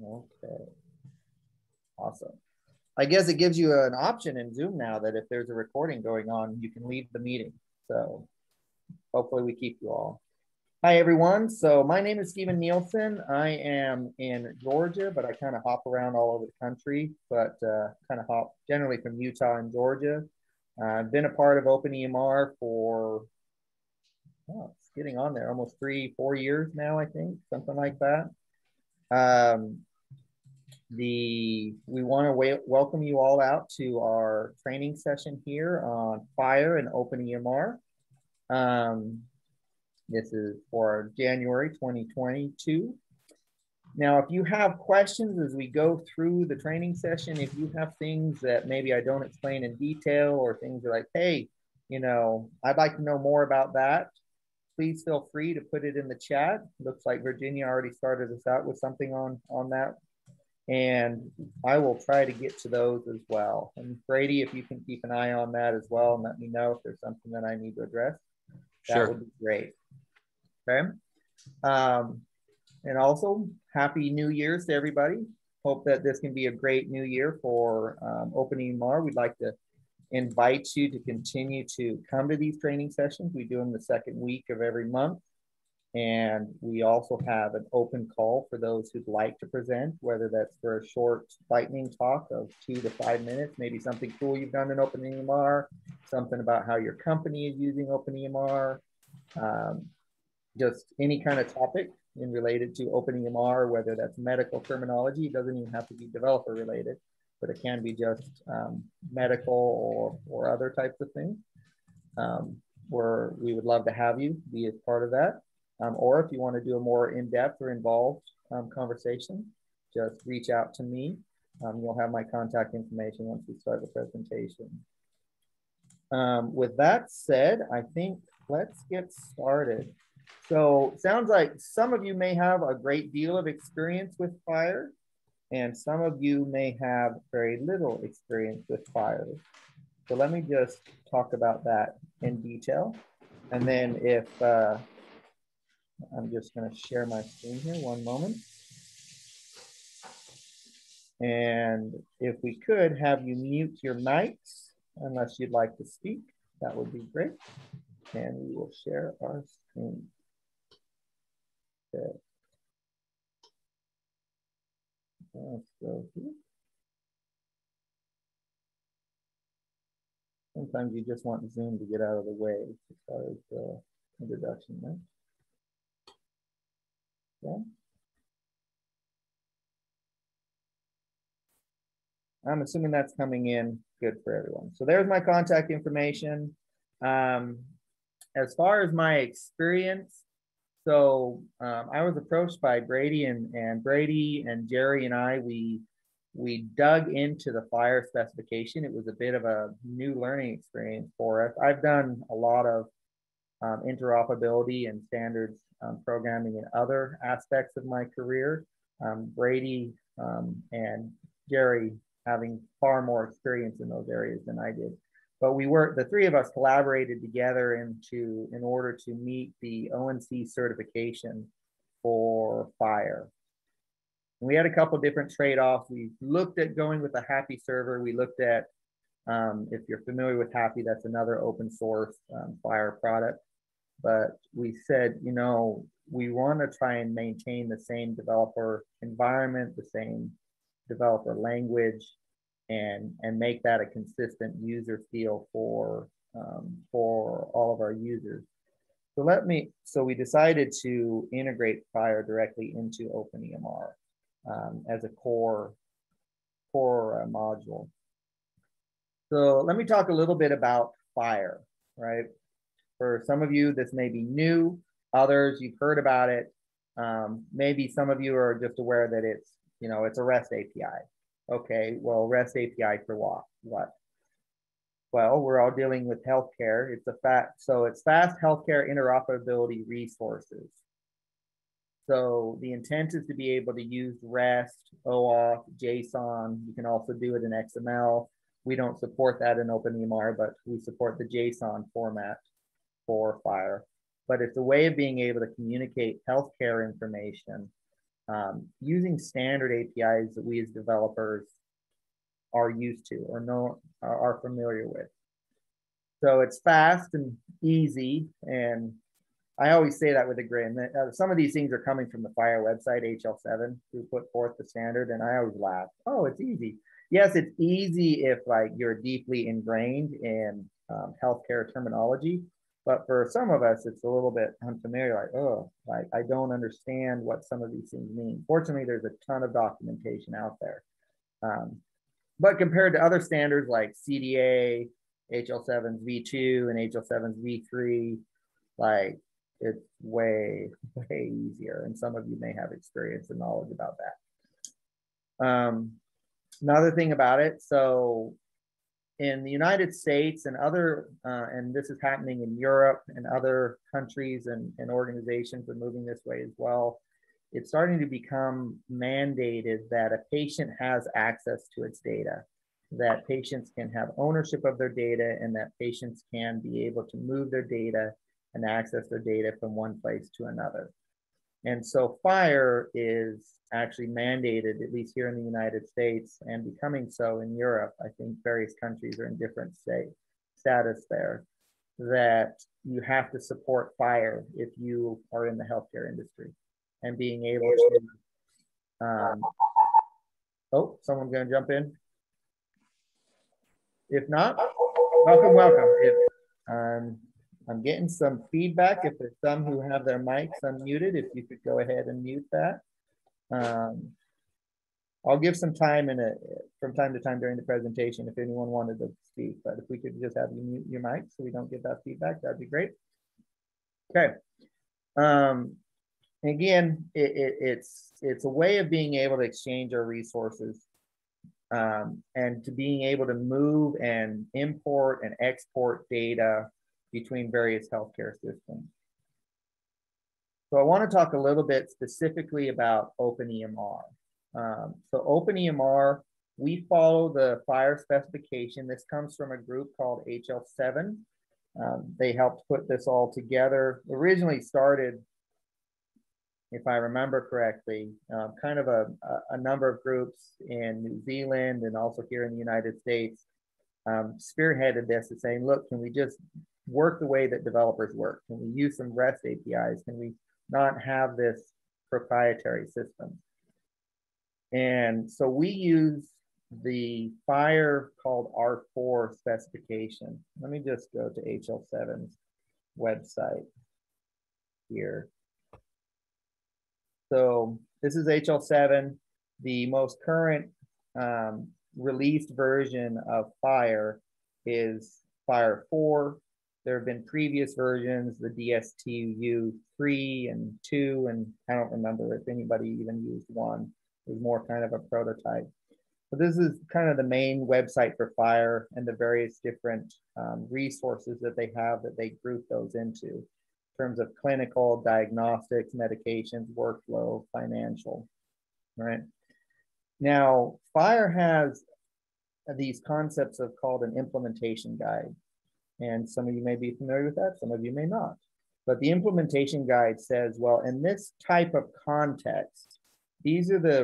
Okay, awesome. I guess it gives you an option in Zoom now that if there's a recording going on, you can leave the meeting. So hopefully we keep you all. Hi, everyone. So my name is Stephen Nielson. I am in Georgia, but I kind of hop around all over the country, but kind of hop generally from Utah and Georgia. I've been a part of OpenEMR for, oh, it's getting on there, almost 3-4 years now, I think, something like that. We want to welcome you all out to our training session here on FHIR and OpenEMR. This is for January 2022. Now, if you have questions as we go through the training session, if you have things that maybe I don't explain in detail or things are like, hey, you know, I'd like to know more about that, please feel free to put it in the chat. Looks like Virginia already started us out with something on that. And I will try to get to those as well. And Brady, if you can keep an eye on that as well and let me know if there's something that I need to address, that would be great. Okay. And also, Happy New Year's to everybody. Hope that this can be a great new year for OpenEMR. We'd like to invite you to continue to come to these training sessions. We do them the second week of every month. And we also have an open call for those who'd like to present, whether that's for a short lightning talk of 2 to 5 minutes, maybe something cool you've done in OpenEMR, something about how your company is using OpenEMR, just any kind of topic in related to OpenEMR, whether that's medical terminology. It doesn't even have to be developer related, but it can be just medical or other types of things. Where we would love to have you be a part of that. Or if you want to do a more in-depth or involved conversation, just reach out to me. You'll have my contact information once we start the presentation. With that said, I think let's get started. So sounds like some of you may have a great deal of experience with FHIR, and some of you may have very little experience with FHIR. So let me just talk about that in detail. And then if, I'm just going to share my screen here, one moment. And if we could have you mute your mics, unless you'd like to speak, that would be great. And we will share our screen. Okay. Let's go here. Sometimes you just want Zoom to get out of the way as far as the introduction, right? Okay. I'm assuming that's coming in good for everyone. So there's my contact information. As far as my experience, so I was approached by Brady and Brady and Jerry and I, we dug into the FHIR specification. It was a bit of a new learning experience for us. I've done a lot of interoperability and standards programming in other aspects of my career. Brady and Jerry having far more experience in those areas than I did. But the three of us collaborated together in order to meet the ONC certification for FHIR. And we had a couple different trade-offs. We looked at going with a Happy server. We looked at, if you're familiar with Happy, that's another open source FHIR product. But we said, you know, we want to try and maintain the same developer environment, the same developer language, and make that a consistent user feel for all of our users. So we decided to integrate FHIR directly into OpenEMR as a core module. So let me talk a little bit about FHIR, right? For some of you, this may be new. Others, you've heard about it. Maybe some of you are just aware that it's, you know, it's a REST API. Okay, well, REST API for what? Well, we're all dealing with healthcare. It's it's fast healthcare interoperability resources. So the intent is to be able to use REST, OAuth, JSON. You can also do it in XML. We don't support that in OpenEMR, but we support the JSON format for FHIR. But it's a way of being able to communicate healthcare information using standard APIs that we as developers are used to or are familiar with. So it's fast and easy, and I always say that with a grin. Some of these things are coming from the FHIR website, HL7, who put forth the standard, and I always laugh. Oh, it's easy. Yes, it's easy if like you're deeply ingrained in healthcare terminology, but for some of us, it's a little bit unfamiliar. Like, oh, like I don't understand what some of these things mean. Fortunately, there's a ton of documentation out there. But compared to other standards like CDA, HL7's V2 and HL7's V3, like it's way, way easier. And some of you may have experience and knowledge about that. Another thing about it, so in the United States and other, and this is happening in Europe and other countries and organizations are moving this way as well, it's starting to become mandated that a patient has access to its data, that patients can have ownership of their data, and that patients can be able to move their data and access their data from one place to another. And so FHIR is actually mandated, at least here in the United States, and becoming so in Europe. I think various countries are in different status there, that you have to support FHIR if you are in the healthcare industry. And being able to, oh, someone's gonna jump in. If not, welcome. If I'm getting some feedback. If there's some who have their mics unmuted, if you could go ahead and mute that. I'll give some time from time to time during the presentation if anyone wanted to speak, but if we could just have you mute your mic so we don't get that feedback, that'd be great. Okay. Again, it's a way of being able to exchange our resources and to being able to move and import and export data between various healthcare systems. So I want to talk a little bit specifically about OpenEMR. So OpenEMR, we follow the FHIR specification. This comes from a group called HL7. They helped put this all together. Originally started, if I remember correctly, kind of a number of groups in New Zealand and also here in the United States spearheaded this as saying, look, can we just work the way that developers work? Can we use some REST APIs? Can we not have this proprietary system? And so we use the FHIR called R4 specification. Let me just go to HL7's website here. So this is HL7. The most current released version of FHIR is FHIR 4. There have been previous versions, the DSTU 3 and 2, and I don't remember if anybody even used 1. It was more kind of a prototype. But this is kind of the main website for FHIR and the various different resources that they have that they group those into in terms of clinical, diagnostics, medications, workflow, financial, right? Now, FHIR has these concepts of called an implementation guide. And some of you may be familiar with that, some of you may not. But the implementation guide says, well, in this type of context, these are the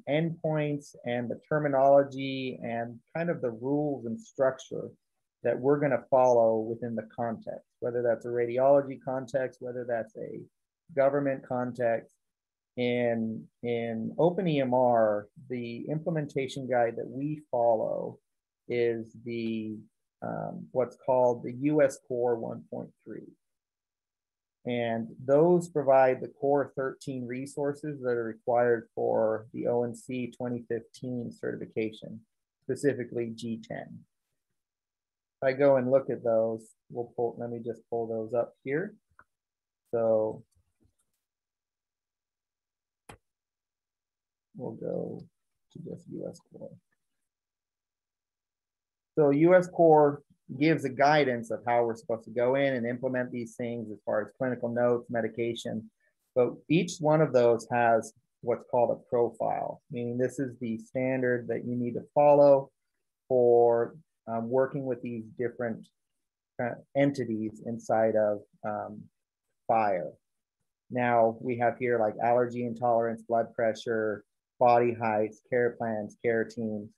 endpoints and the terminology and kind of the rules and structure that we're going to follow within the context, whether that's a radiology context, whether that's a government context. In OpenEMR, the implementation guide that we follow is the what's called the US Core 1.3. And those provide the core 13 resources that are required for the ONC 2015 certification, specifically G10. If I go and look at those, let me just pull those up here. So we'll go to just US Core. So US Core gives a guidance of how we're supposed to go in and implement these things as far as clinical notes, medication. But each one of those has what's called a profile, meaning this is the standard that you need to follow for working with these different entities inside of FHIR. Now we have here like allergy intolerance, blood pressure, body heights, care plans, care teams.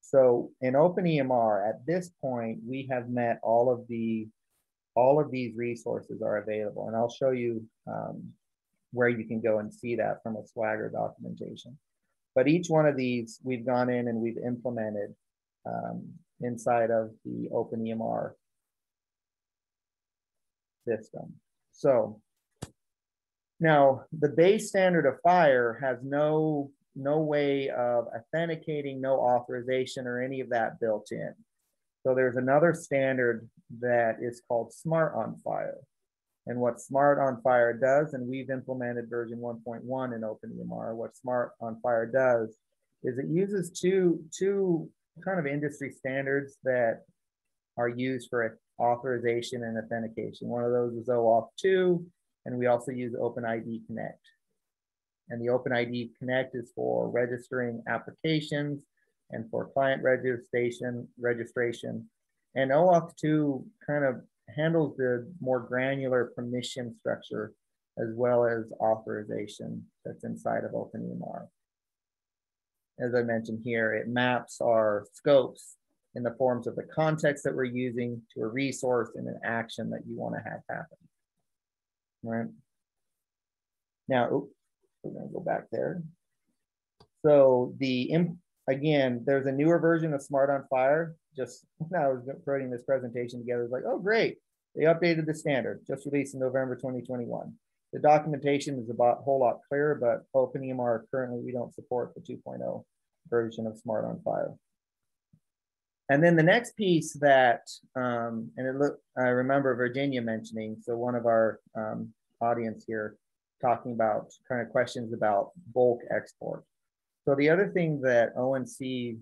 So in OpenEMR, at this point, we have met all of these resources are available. And I'll show you where you can go and see that from a Swagger documentation. But each one of these, we've gone in and we've implemented inside of the OpenEMR system. So now the base standard of FHIR has no way of authenticating, no authorization or any of that built in. So there's another standard that is called Smart on FHIR. And what Smart on FHIR does, and we've implemented version 1.1 in OpenEMR, what Smart on FHIR does is it uses two kind of industry standards that are used for authorization and authentication. One of those is OAuth 2, and we also use OpenID Connect. And the OpenID Connect is for registering applications and for client registration. And OAuth 2 kind of handles the more granular permission structure as well as authorization that's inside of OpenEMR. As I mentioned here, it maps our scopes in the forms of the context that we're using to a resource and an action that you want to have happen. Right. Now, we're going to go back there. So again, there's a newer version of Smart on FHIR. Just when I was putting this presentation together, it's like, oh, great. They updated the standard, just released in November 2021. The documentation is a whole lot clearer, but OpenEMR currently we don't support the 2.0 version of Smart on FHIR. And then the next piece that, I remember Virginia mentioning, so one of our audience here talking about kind of questions about bulk export. So the other thing that ONC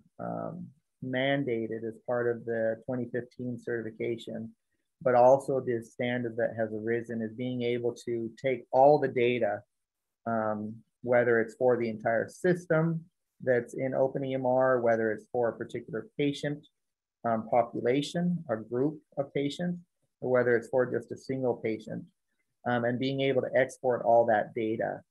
mandated as part of the 2015 certification, but also this standard that has arisen, is being able to take all the data, whether it's for the entire system that's in OpenEMR, whether it's for a particular patient population, a group of patients, or whether it's for just a single patient, and being able to export all that data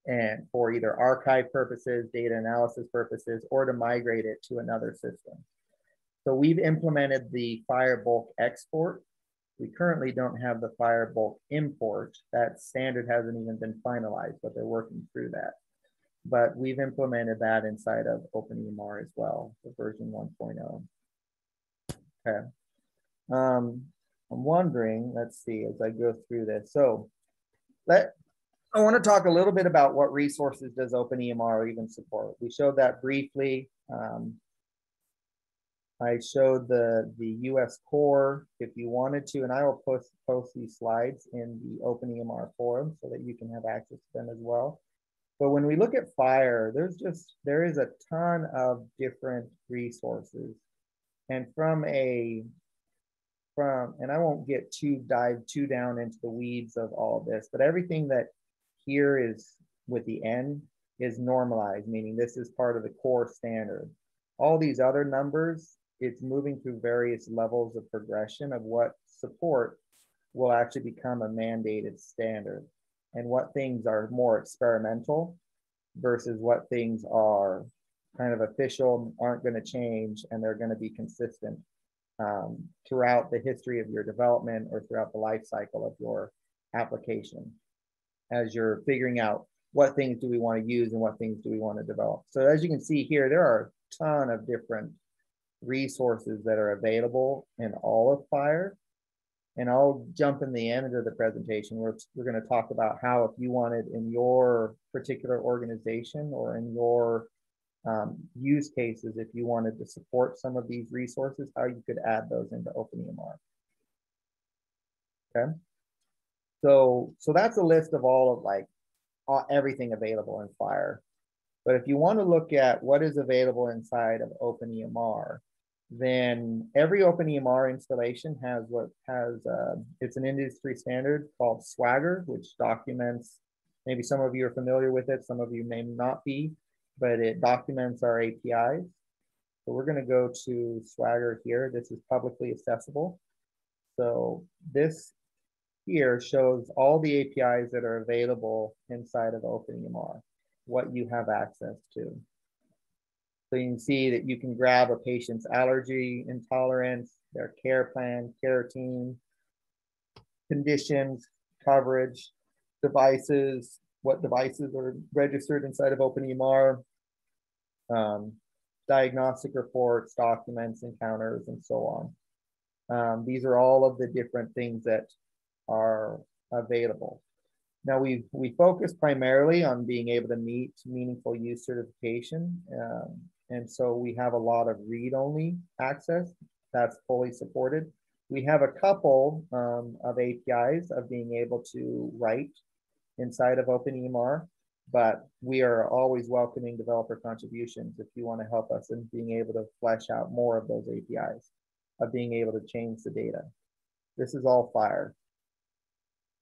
and for either archive purposes, data analysis purposes, or to migrate it to another system. So we've implemented the FHIR bulk export. We currently don't have the FHIR bulk import. That standard hasn't even been finalized, but they're working through that. But we've implemented that inside of OpenEMR as well, the version 1.0. Okay. I'm wondering, let's see, as I go through this. So I want to talk a little bit about what resources does OpenEMR even support. We showed that briefly. I showed the US core if you wanted to, and I will post these slides in the OpenEMR forum so that you can have access to them as well. But when we look at FHIR, there is a ton of different resources. And and I won't dive too down into the weeds of all of this, but everything that here is with the N is normalized, meaning this is part of the core standard. All these other numbers, it's moving through various levels of progression of what support will actually become a mandated standard, and what things are more experimental versus what things are kind of official, aren't going to change, and they're going to be consistent throughout the history of your development or throughout the life cycle of your application as you're figuring out what things do we want to use and what things do we want to develop. So as you can see here, there are a ton of different resources that are available in all of FHIR. And I'll jump in the end of the presentation where we're going to talk about how, if you wanted in your particular organization or in your use cases, if you wanted to support some of these resources, how you could add those into OpenEMR. Okay. So that's a list of all of everything available in FHIR. But if you want to look at what is available inside of OpenEMR, then every OpenEMR installation has it's an industry standard called Swagger, which documents, maybe some of you are familiar with it, some of you may not be, but it documents our APIs. So we're going to go to Swagger here. This is publicly accessible. So this here shows all the APIs that are available inside of OpenEMR, what you have access to. So you can see that you can grab a patient's allergy, intolerance, their care plan, care team, conditions, coverage, devices, what devices are registered inside of OpenEMR, diagnostic reports, documents, encounters, and so on. These are all of the different things that are available. Now we focus primarily on being able to meet meaningful use certification. And so we have a lot of read-only access that's fully supported. We have a couple of APIs of being able to write inside of OpenEMR, but we are always welcoming developer contributions if you want to help us in being able to flesh out more of those APIs, of being able to change the data. This is all FHIR.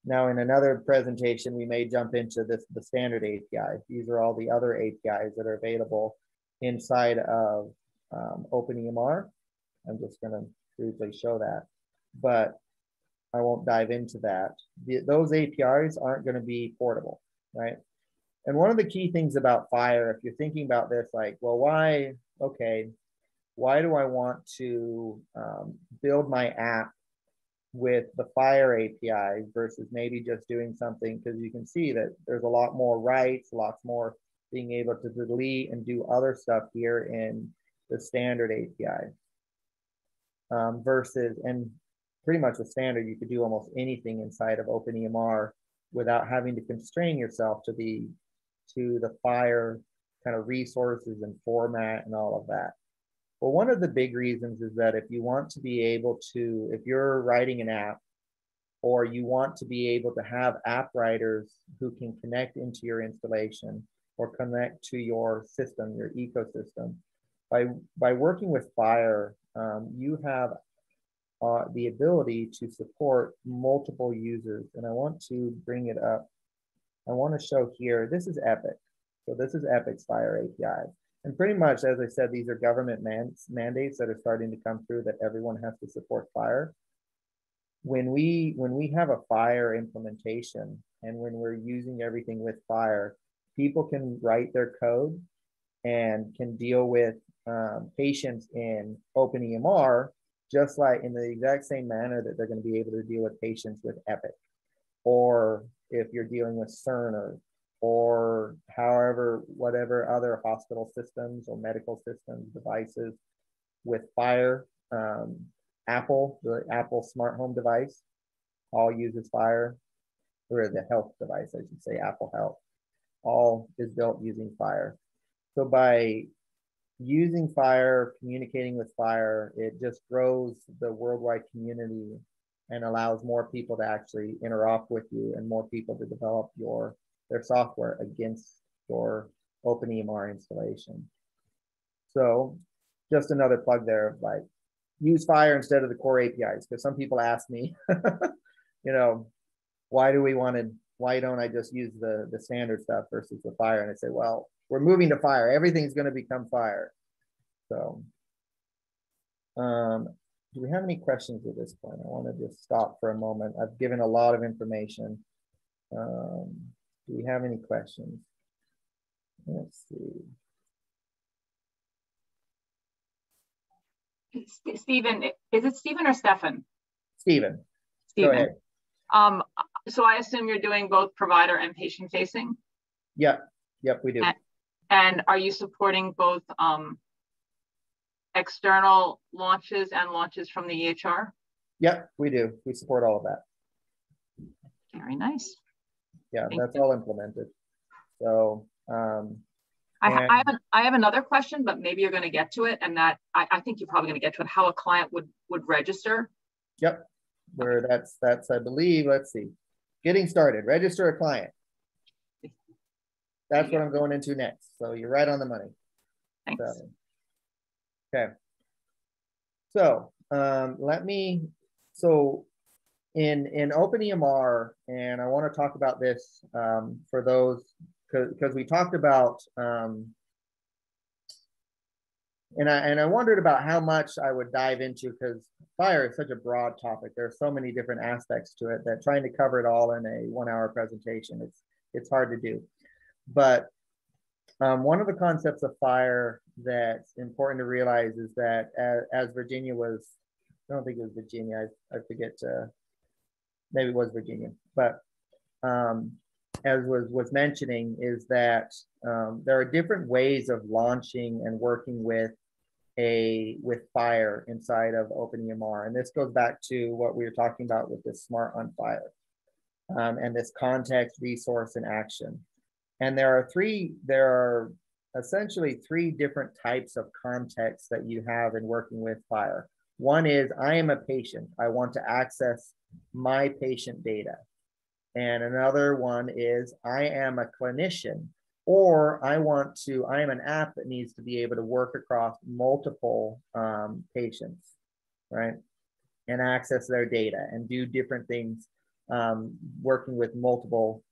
Now, in another presentation, we may jump into the standard API. These are all the other APIs that are available inside of OpenEMR. I'm just going to briefly show that, but I won't dive into that. Those APIs aren't going to be portable, right? And one of the key things about FHIR, if you're thinking about this, like, well, why do I want to build my app with the FHIR API versus maybe just doing something, because you can see that there's a lot more rights, lots more being able to delete and do other stuff here in the standard API versus, and pretty much the standard, you could do almost anything inside of OpenEMR without having to constrain yourself to the FHIR kind of resources and format and all of that. Well, one of the big reasons is that if you want to be able to, if you're writing an app, or you want to be able to have app writers who can connect into your installation or connect to your system, your ecosystem, by working with FHIR, you have the ability to support multiple users. And I want to bring it up. I want to show here, this is Epic. So this is Epic's FHIR API. And pretty much, as I said, these are government mandates that are starting to come through that everyone has to support FHIR. When we have a FHIR implementation and when we're using everything with FHIR, people can write their code and can deal with patients in OpenEMR, just like in the exact same manner that they're going to be able to deal with patients with Epic. Or if you're dealing with Cerner, or however, whatever other hospital systems or medical systems, devices with FHIR, Apple, the Apple smart home device, all uses FHIR, or the health device, I should say, Apple Health, all is built using FHIR. So by using FHIR, communicating with FHIR, it just grows the worldwide community and allows more people to actually interop with you and more people to develop their software against your OpenEMR installation. So just another plug there, like use FHIR instead of the core APIs, because some people ask me, you know, why don't I just use the standard stuff versus the FHIR? And I say, well, we're moving to FHIR. Everything's going to become FHIR. So do we have any questions at this point? I want to just stop for a moment. I've given a lot of information. Do we have any questions? Let's see. Stephen, is it Stephen or Stefan? Stephen. Stephen. Go ahead. So I assume you're doing both provider and patient facing? Yep, we do. And are you supporting both external launches and launches from the EHR? Yep, we do. We support all of that. Very nice. Yeah, that's all implemented. So I have another question, but maybe you're going to get to it, and that I think you're probably going to get to it. How a client would register? Yep, where that's I believe. Let's see, getting started. Register a client. That's what I'm going into next. So you're right on the money. Thanks. Okay. So in OpenEMR, and I want to talk about this for those, because we talked about And I wondered about how much I would dive into, because FHIR is such a broad topic. There are so many different aspects to it that trying to cover it all in a 1 hour presentation, it's hard to do. But one of the concepts of FHIR that's important to realize is that as Virginia was, I don't think it was Virginia, I forget, maybe it was Virginia, but as was mentioning, is that there are different ways of launching and working with FHIR inside of OpenEMR. And this goes back to what we were talking about with this smart on FHIR and this context, resource, and action. And there are essentially 3 different types of contexts that you have in working with FHIR. One is, I am a patient. I want to access my patient data. And another one is, I am a clinician, or I am an app that needs to be able to work across multiple patients, right? And access their data and do different things, working with multiple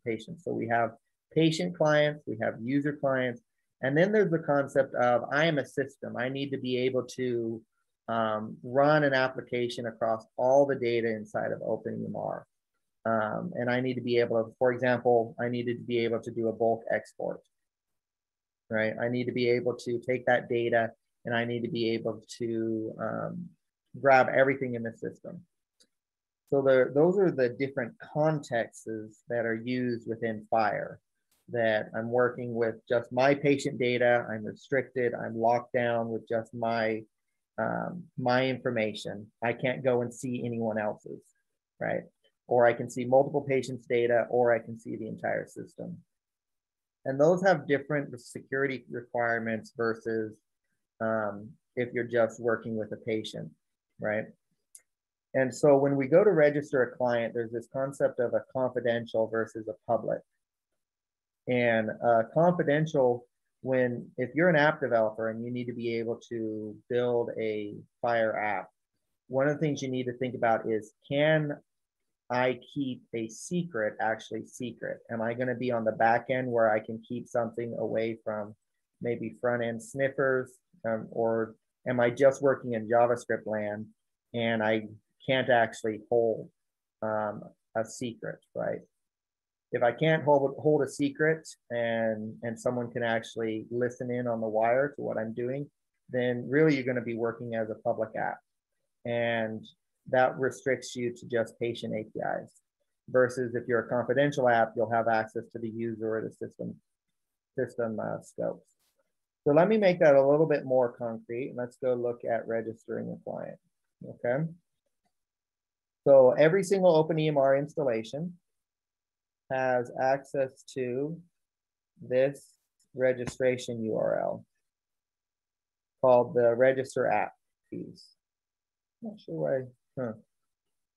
patients. So we have patient clients, we have user clients, and then there's the concept of, I am a system. I need to be able to run an application across all the data inside of OpenEMR. And I need to be able to, for example, I needed to be able to do a bulk export, right? I need to be able to take that data, and I need to be able to grab everything in the system. So those are the different contexts that are used within FHIR, that I'm working with just my patient data, I'm restricted, I'm locked down with just my information. I can't go and see anyone else's, right? Or I can see multiple patients' data, or I can see the entire system. And those have different security requirements versus if you're just working with a patient, right? And so when we go to register a client, there's this concept of a confidential versus a public. And confidential, if you're an app developer and you need to be able to build a FHIR app, one of the things you need to think about is, can I keep a secret actually secret? Am I going to be on the back end where I can keep something away from maybe front end sniffers? Or am I just working in JavaScript land and I can't actually hold a secret, right? If I can't hold a secret and someone can actually listen in on the wire to what I'm doing, then really you're going to be working as a public app. And that restricts you to just patient APIs. Versus if you're a confidential app, you'll have access to the user or the system scopes. So let me make that a little bit more concrete. And let's go look at registering a client, okay? So every single OpenEMR installation has access to this registration URL called the register app piece. Not sure why,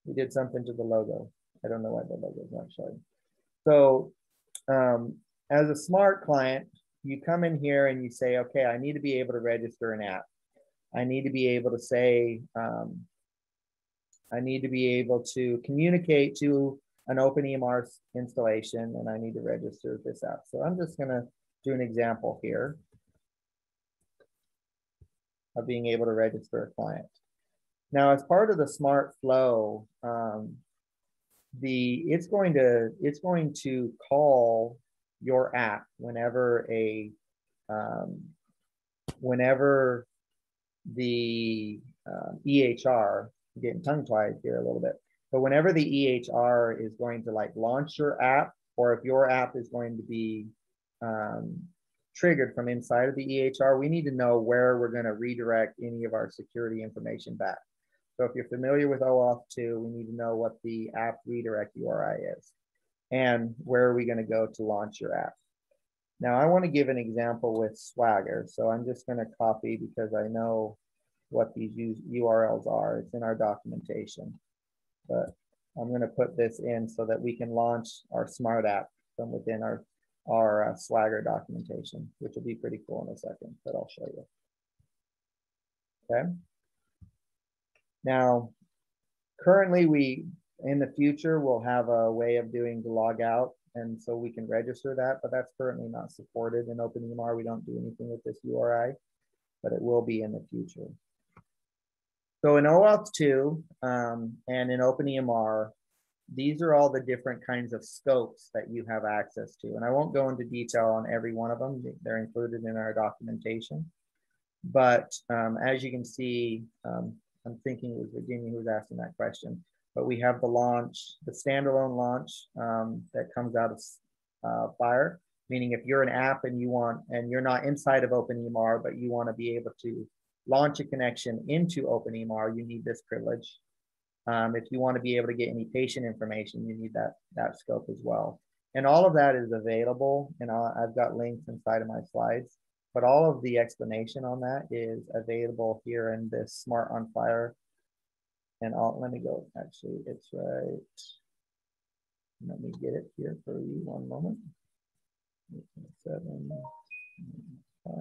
we did something to the logo. I don't know why the logo is not showing. So as a smart client, you come in here and you say, okay, I need to be able to register an app. I need to be able to say, I need to be able to communicate to an OpenEMR installation, and I need to register this app. So I'm just gonna do an example here of being able to register a client. Now, as part of the smart flow, it's going to call your app whenever the EHR, I'm getting tongue-tied here a little bit, but whenever the EHR is going to like launch your app, or if your app is going to be triggered from inside of the EHR, we need to know where we're going to redirect any of our security information back. So if you're familiar with OAuth 2, we need to know what the app redirect URI is and where are we going to go to launch your app. Now I want to give an example with Swagger. So I'm just going to copy because I know what these URLs are. It's in our documentation, but I'm going to put this in so that we can launch our smart app from within our Swagger documentation, which will be pretty cool in a second, but I'll show you. Okay. Now, currently in the future, we'll have a way of doing the log out, and so we can register that, but that's currently not supported in OpenEMR. We don't do anything with this URI. but it will be in the future. So in OAuth 2 and in OpenEMR, these are all the different kinds of scopes that you have access to. And I won't go into detail on every one of them. They're included in our documentation. But as you can see, I'm thinking it was Virginia who was asking that question. But we have the launch, the standalone launch that comes out of FHIR, meaning if you're an app and you're not inside of OpenEMR, but you want to be able to launch a connection into OpenEMR, you need this privilege. If you want to be able to get any patient information, you need that scope as well. And all of that is available, and I've got links inside of my slides, but all of the explanation on that is available here in this Smart on FHIR. And let me go, actually, it's right. Let me get it here for you, one moment. 7, 5.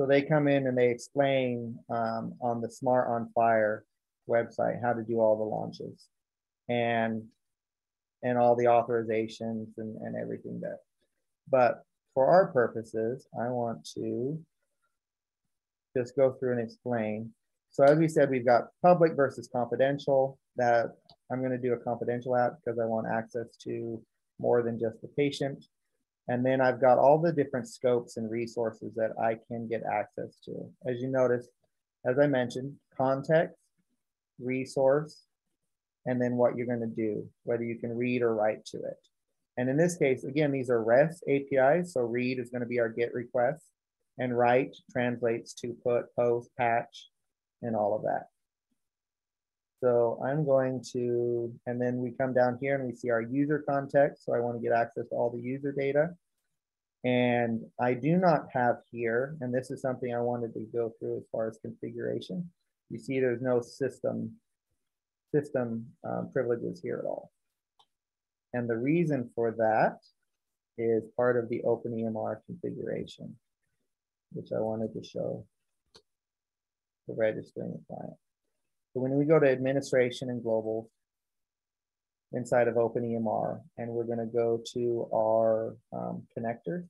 So they come in and they explain on the Smart on FHIR website how to do all the launches and all the authorizations and everything there. But for our purposes, I want to just go through and explain. So as we said, we've got public versus confidential. That I'm going to do a confidential app because I want access to more than just the patient. And then I've got all the different scopes and resources that I can get access to. As you notice, as I mentioned, context, resource, and then what you're going to do, whether you can read or write to it. And in this case, again, these are REST APIs. So read is going to be our GET request, and write translates to put, post, patch, and all of that. So I'm going to, and then we come down here and we see our user context. So I want to get access to all the user data. And I do not have here, and this is something I wanted to go through as far as configuration. You see there's no system privileges here at all. And the reason for that is part of the OpenEMR configuration, which I wanted to show for registering a client. So when we go to administration and global inside of OpenEMR, and we're going to go to our connector,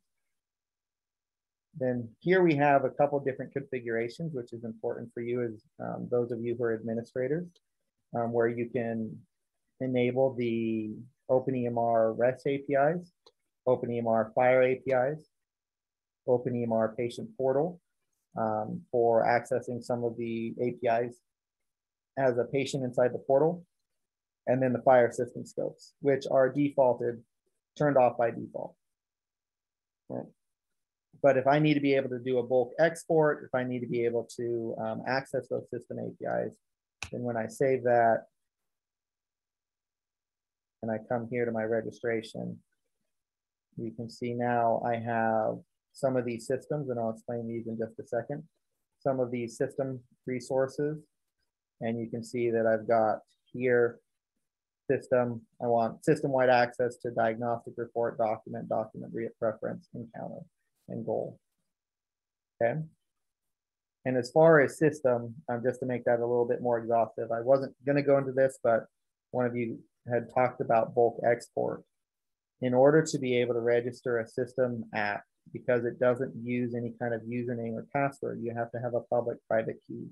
then here we have a couple different configurations, which is important for you as those of you who are administrators, where you can enable the OpenEMR REST APIs, OpenEMR FHIR APIs, OpenEMR patient portal for accessing some of the APIs as a patient inside the portal, and then the FHIR system scopes, which are defaulted, turned off by default. Right. But if I need to be able to do a bulk export, if I need to be able to access those system APIs, then when I save that, and I come here to my registration, you can see now I have some of these systems, and I'll explain these in just a second. Some of these system resources, and you can see that I've got here system. I want system-wide access to diagnostic report, document preference, encounter, and goal. Okay. And as far as system, just to make that a little bit more exhaustive, I wasn't going to go into this, but one of you had talked about bulk export. In order to be able to register a system app, because it doesn't use any kind of username or password, you have to have a public private key.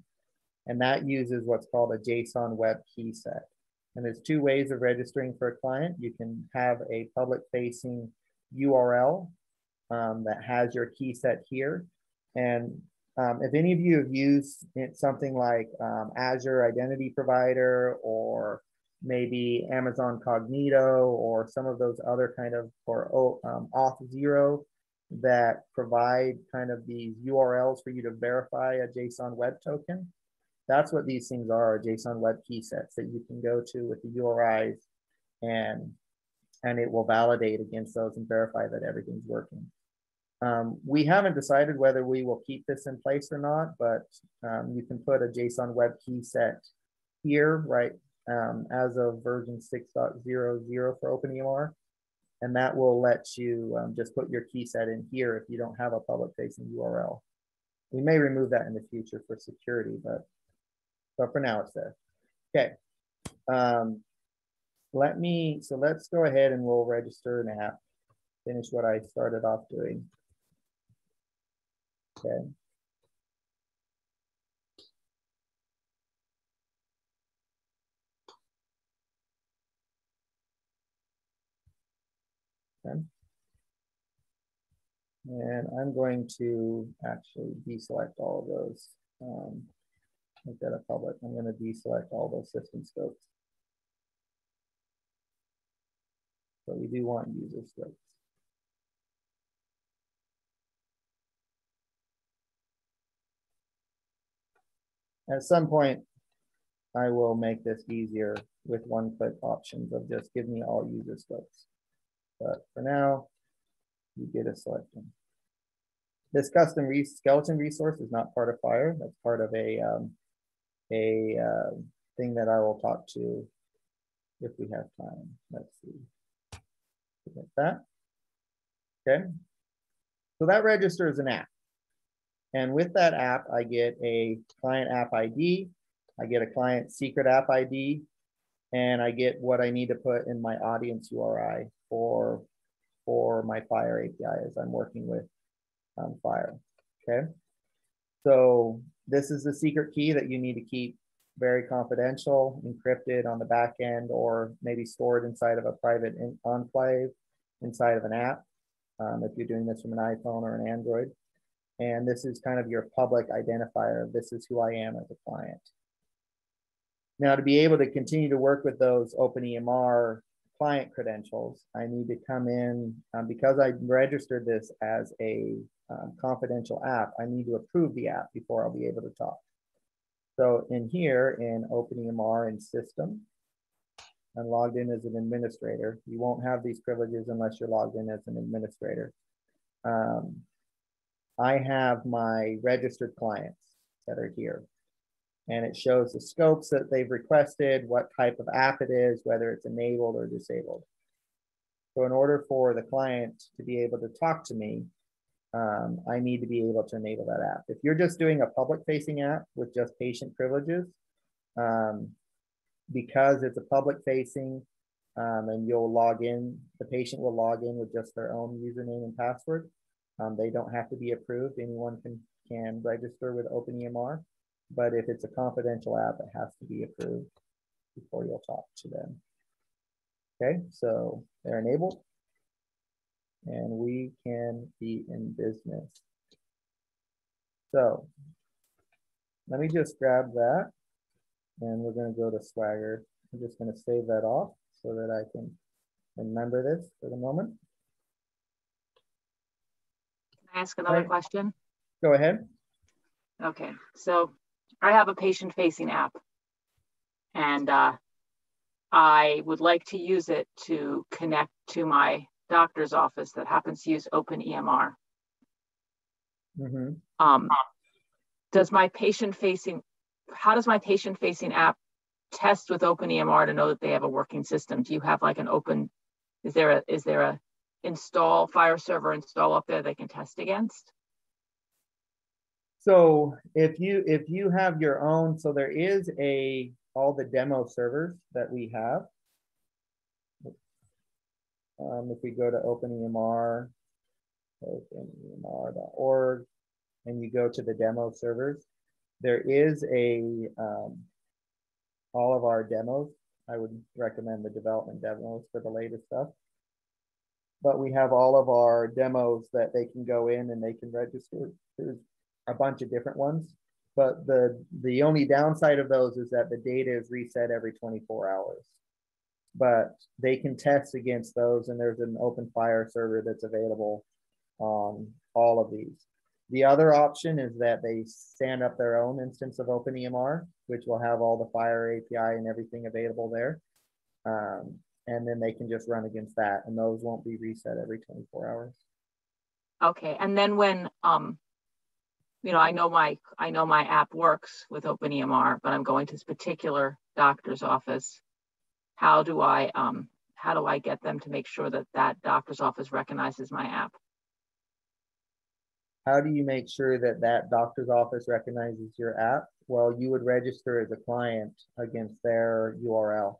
And that uses what's called a JSON web key set. And there's two ways of registering for a client. You can have a public facing URL that has your key set here. And if any of you have used something like Azure Identity Provider, or maybe Amazon Cognito, or some of those other kind of, or Auth0, that provide kind of these URLs for you to verify a JSON web token, that's what these things are JSON web key sets that you can go to with the URIs, and it will validate against those and verify that everything's working. We haven't decided whether we will keep this in place or not, but you can put a JSON web key set here, right, as of version 6.00 for OpenEMR, and that will let you just put your key set in here if you don't have a public facing URL. We may remove that in the future for security, but for now it's there. Okay. Let's go ahead and we'll register an app, finish what I started off doing. Okay. Okay. And I'm going to actually deselect all of those. Make that a public. I'm going to deselect all those system scopes. But we do want user scopes. At some point, I will make this easier with one-click options of just give me all user scopes. But for now, you get a selection. This custom skeleton resource is not part of FHIR. That's part of a thing that I will talk to if we have time. Let's see. Like that. Okay. So that registers an app. And with that app, I get a client app ID, I get a client secret app ID, and I get what I need to put in my audience URI for my FHIR API as I'm working with FHIR. Okay. So this is the secret key that you need to keep very confidential, encrypted on the back end, or maybe stored inside of a private enclave inside of an app, if you're doing this from an iPhone or an Android. And this is kind of your public identifier. This is who I am as a client. Now, to be able to continue to work with those OpenEMR client credentials, I need to come in, because I registered this as a confidential app, I need to approve the app before I'll be able to talk. So in here, in OpenEMR and system, I'm logged in as an administrator. You won't have these privileges unless you're logged in as an administrator. I have my registered clients that are here. And it shows the scopes that they've requested, what type of app it is, whether it's enabled or disabled. So in order for the client to be able to talk to me, I need to be able to enable that app. If you're just doing a public-facing app with just patient privileges, because it's a public-facing and you'll log in, the patient will log in with just their own username and password. They don't have to be approved. Anyone can register with OpenEMR. But if it's a confidential app, it has to be approved before you'll talk to them. Okay, so they're enabled. And we can be in business. So let me just grab that. And we're going to go to Swagger. I'm just going to save that off so that I can remember this for the moment. Can I ask another question? Go ahead. Okay, so I have a patient-facing app, and I would like to use it to connect to my doctor's office that happens to use OpenEMR. Mm-hmm. How does my patient-facing app test with OpenEMR to know that they have a working system? Do you have like is there a FHIR server install up there they can test against? So if you have your own, so there is all the demo servers that we have. If we go to OpenEMR, openemr.org, and you go to the demo servers, there is all of our demos. I would recommend the development demos for the latest stuff. But we have all of our demos that they can go in and they can register. There's a bunch of different ones, but the only downside of those is that the data is reset every 24 hours. But they can test against those, and there's an OpenFHIR server that's available on all of these. The other option is that they stand up their own instance of OpenEMR, which will have all the FHIR API and everything available there. And then they can just run against that, and those won't be reset every 24 hours. Okay, and then when I know my app works with OpenEMR, but I'm going to this particular doctor's office. How do I get them to make sure that that doctor's office recognizes my app? How do you make sure that that doctor's office recognizes your app? Well, you would register as a client against their URL,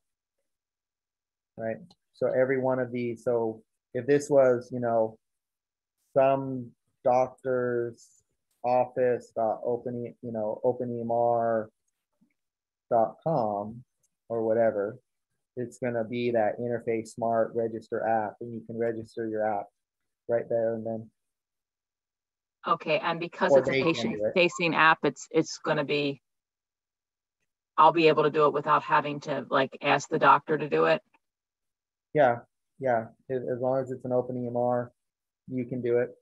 right? So every one of these, so if this was, some doctor's office.openemr.com or whatever, it's going to be that interface smart register app, and you can register your app right there and then. Okay, and because Or it's a they can do it. patient-facing app, it's going to be, I'll be able to do it without having to like ask the doctor to do it. Yeah, yeah. As long as it's an OpenEMR, you can do it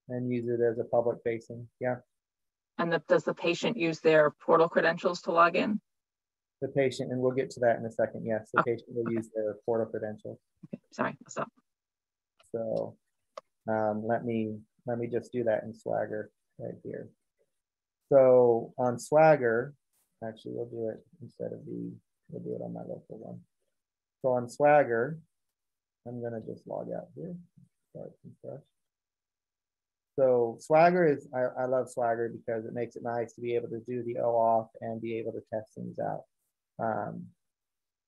and use it as a public facing. Yeah. And does the patient use their portal credentials to log in? The patient, and we'll get to that in a second. Yes, the Okay. patient will use their portal credentials. Okay. Sorry, what's up? So let me just do that in Swagger right here. So on Swagger, actually we'll do it instead of we'll do it on my local one. So on Swagger, I'm gonna just log out here. Start from fresh. So Swagger is, I love Swagger because it makes it nice to be able to do the OAuth and be able to test things out.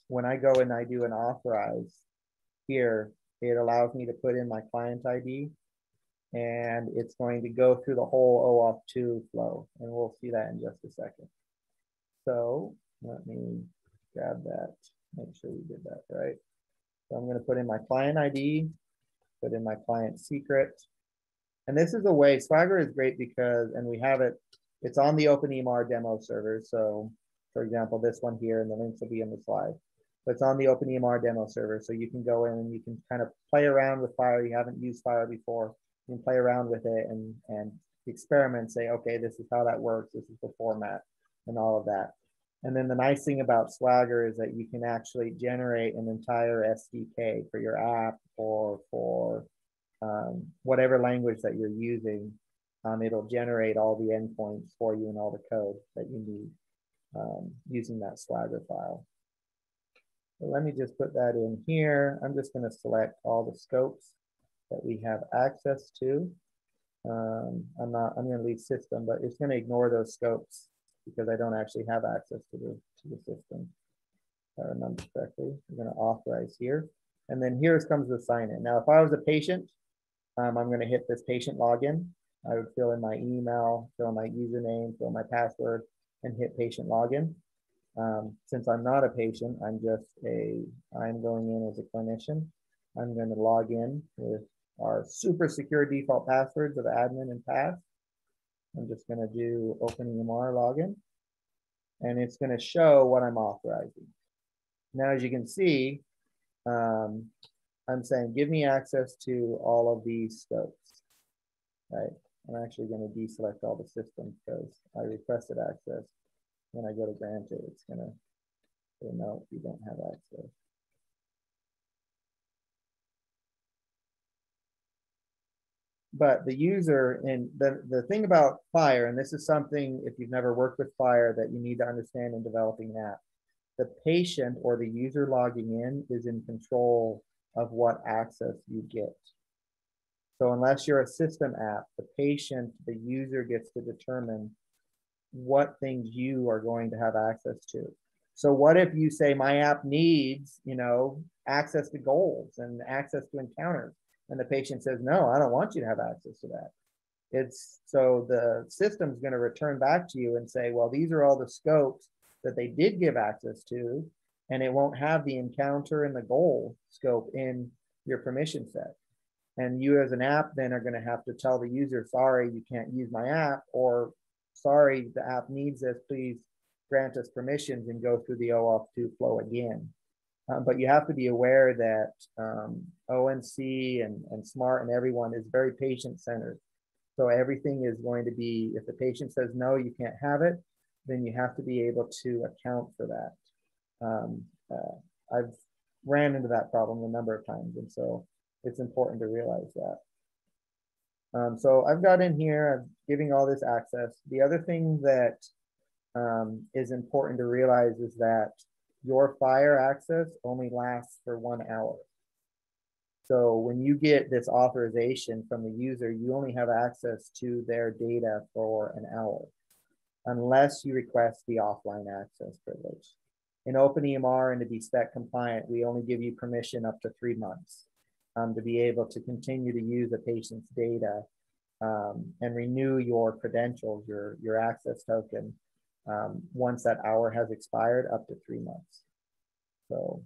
When I go and I do an authorize here, it allows me to put in my client ID, and it's going to go through the whole OAuth 2 flow, and we'll see that in just a second. So let me grab that, make sure we did that right. So I'm going to put in my client ID, put in my client secret. And this is a way, Swagger is great because, and we have it, it's on the OpenEMR demo server. So for example, this one here, and the links will be in the slide. But it's on the OpenEMR demo server. So you can go in and you can kind of play around with FHIR. You haven't used FHIR before. You can play around with it and experiment, say, okay, this is how that works. This is the format and all of that. And then the nice thing about Swagger is that you can actually generate an entire SDK for your app or for whatever language that you're using. It'll generate all the endpoints for you and all the code that you need using that Swagger file. So let me just put that in here. I'm just going to select all the scopes that we have access to. I'm going to leave system, but it's going to ignore those scopes because I don't actually have access to the system. If I remember correctly, I'm going to authorize here. And then here comes the sign in. Now, if I was a patient, I'm going to hit this patient login. I would fill in my email, fill in my username, fill in my password, and hit patient login. Since I'm not a patient, I'm going in as a clinician. I'm going to log in with our super secure default passwords of admin and pass. I'm just going to do OpenEMR login, and it's going to show what I'm authorizing. Now, as you can see, I'm saying, give me access to all of these scopes, right? I'm actually going to deselect all the systems because I requested access. When I go to grant it, it's going to say, no, you don't have access. But the user, and the thing about FHIR, and this is something, if you've never worked with FHIR, that you need to understand in developing an app, the patient or the user logging in is in control of what access you get. So unless you're a system app, the patient, the user gets to determine what things you are going to have access to. So what if you say my app needs, access to goals and access to encounters, and the patient says, no, I don't want you to have access to that. So the system's going to return back to you and say, well, these are all the scopes that they did give access to, and it won't have the encounter and the goal scope in your permission set. And you as an app then are going to have to tell the user, sorry, you can't use my app, or sorry, the app needs this, please grant us permissions and go through the OAuth 2 flow again. But you have to be aware that ONC and SMART and everyone is very patient-centered. So everything is going to be, if the patient says, no, you can't have it, then you have to be able to account for that. I've ran into that problem a number of times, and so it's important to realize that. So I've got in here, I'm giving all this access. The other thing that is important to realize is that your FHIR access only lasts for 1 hour. So when you get this authorization from the user, you only have access to their data for an hour, unless you request the offline access privilege. In OpenEMR and to be spec compliant, we only give you permission up to 3 months to be able to continue to use a patient's data and renew your credentials, your access token, once that hour has expired, up to 3 months. So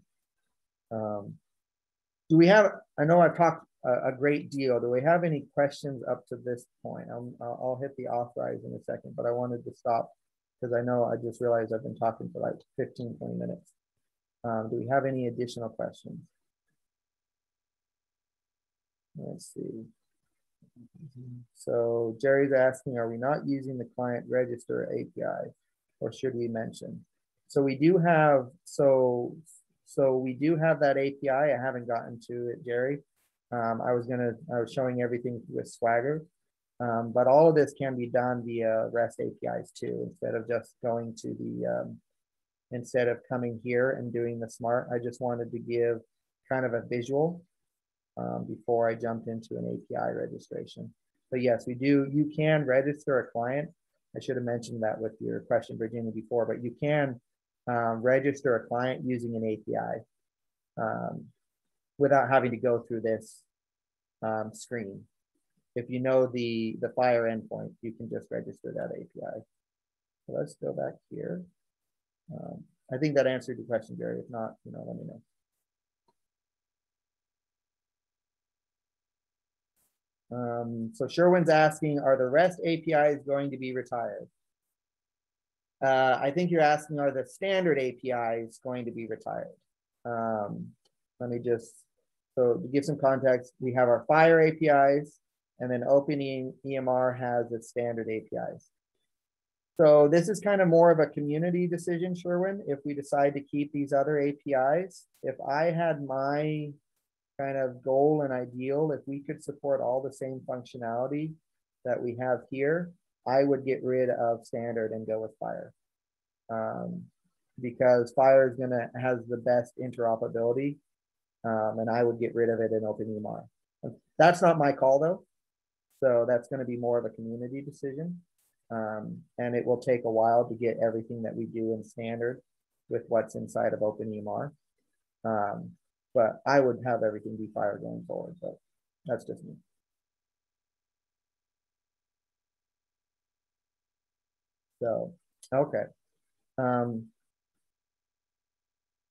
do we have, I know I've talked a great deal. Do we have any questions up to this point? I'll hit the authorize in a second, but I wanted to stop because I know I just realized I've been talking for like 15, 20 minutes. Do we have any additional questions? Let's see. So Jerry's asking, are we not using the client register API, or should we mention? So we do have, so we do have that API. I haven't gotten to it, Jerry. I was showing everything with Swagger, but all of this can be done via REST APIs too, instead of just going to the, instead of coming here and doing the smart. I just wanted to give kind of a visual before I jumped into an API registration. But yes, we do, you can register a client. I should have mentioned that with your question, Virginia, before, but you can register a client using an API without having to go through this screen. If you know the FHIR endpoint, you can just register that API. So let's go back here. I think that answered your question, Jerry. If not, let me know. So Sherwin's asking, are the REST APIs going to be retired? I think you're asking, are the standard APIs going to be retired? Let me just, so to give some context, we have our FHIR APIs, and then OpenEMR has its standard APIs. So this is kind of more of a community decision, Sherwin, if we decide to keep these other APIs. If I had my kind of goal and ideal, if we could support all the same functionality that we have here, I would get rid of standard and go with FHIR. Because FHIR has the best interoperability, and I would get rid of it in OpenEMR. That's not my call though. So that's going to be more of a community decision. And it will take a while to get everything that we do in standard with what's inside of OpenEMR. But I would have everything be FHIR going forward, but that's just me. So, okay.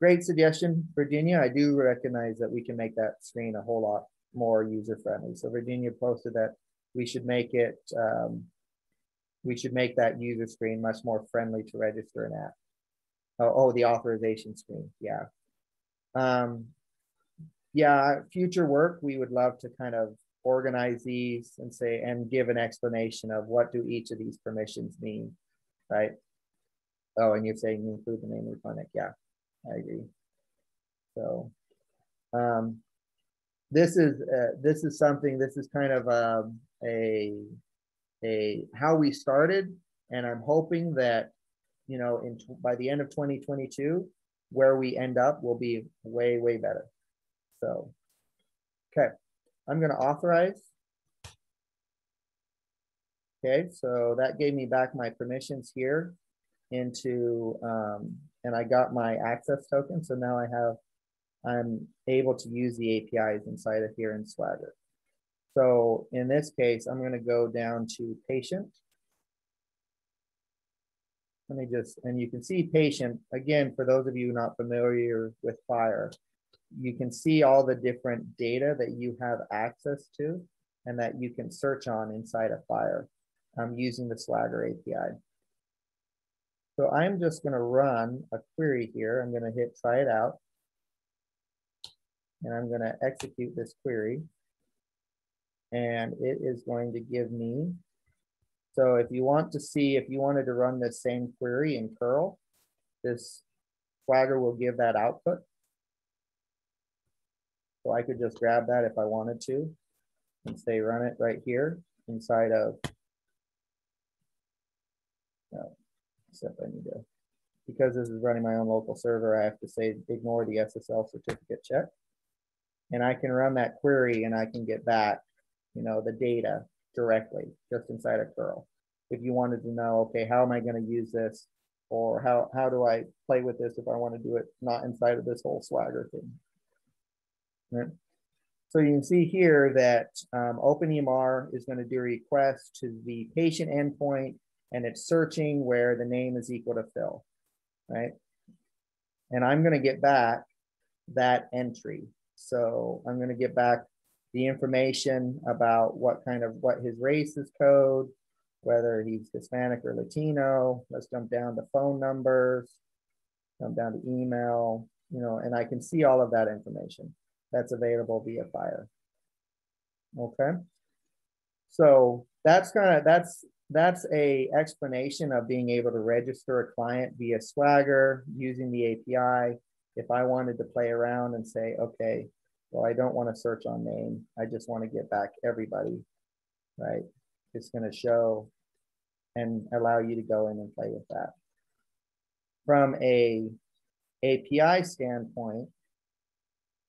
Great suggestion, Virginia. I do recognize that we can make that screen a whole lot more user-friendly. So Virginia posted that we should make it, we should make that user screen much more friendly to register an app. Oh, the authorization screen, yeah. Yeah, future work, we would love to kind of organize these and say, and give an explanation of what do each of these permissions mean, right? Oh, and you're saying you include the name of the clinic. Yeah, I agree. So this is something, this is kind of how we started, and I'm hoping that, by the end of 2022, where we end up will be way, way better. So, okay, I'm going to authorize. Okay, so that gave me back my permissions here into, and I got my access token. So now I'm able to use the APIs inside of here in Swagger. So in this case, I'm going to go down to patient. Let me just, and you can see patient, again, for those of you not familiar with FHIR, you can see all the different data that you have access to and that you can search on inside of FHIR using the Swagger API. So I'm just going to run a query here. I'm going to hit try it out. And I'm going to execute this query. And it is going to give me, so if you want to see, if you wanted to run this same query in curl, this Swagger will give that output. So I could just grab that if I wanted to and say run it right here inside of, except I need to, because this is running my own local server, I have to say ignore the SSL certificate check. And I can run that query and I can get back, the data directly just inside of curl. If you wanted to know, okay, how am I going to use this? Or how do I play with this if I want to do it not inside of this whole Swagger thing? Right. So you can see here that OpenEMR is going to do a request to the patient endpoint, and it's searching where the name is equal to Phil, right? And I'm going to get back that entry. So I'm going to get back the information about what his race is code, whether he's Hispanic or Latino. Let's jump down to phone numbers, jump down to email, and I can see all of that information that's available via FHIR. Okay. So that's a explanation of being able to register a client via Swagger using the API. If I wanted to play around and say, okay, well, I don't want to search on name, I just want to get back everybody, right? It's going to show and allow you to go in and play with that. From a API standpoint,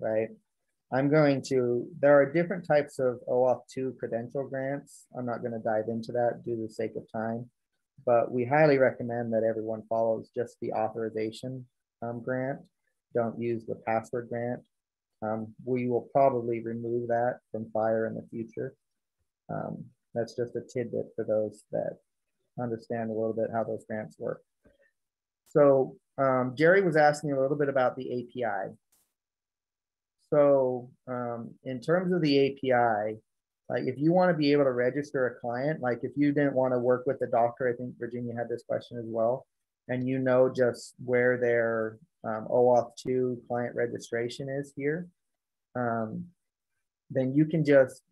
right? There are different types of OAuth 2 credential grants. I'm not going to dive into that due to the sake of time, but we highly recommend that everyone follows just the authorization grant. Don't use the password grant. We will probably remove that from FHIR in the future. That's just a tidbit for those that understand a little bit how those grants work. So Jerry was asking a little bit about the API. So in terms of the API, like if you want to be able to register a client, like if you didn't want to work with the doctor, I think Virginia had this question as well, and just where their OAuth 2 client registration is here, then you can just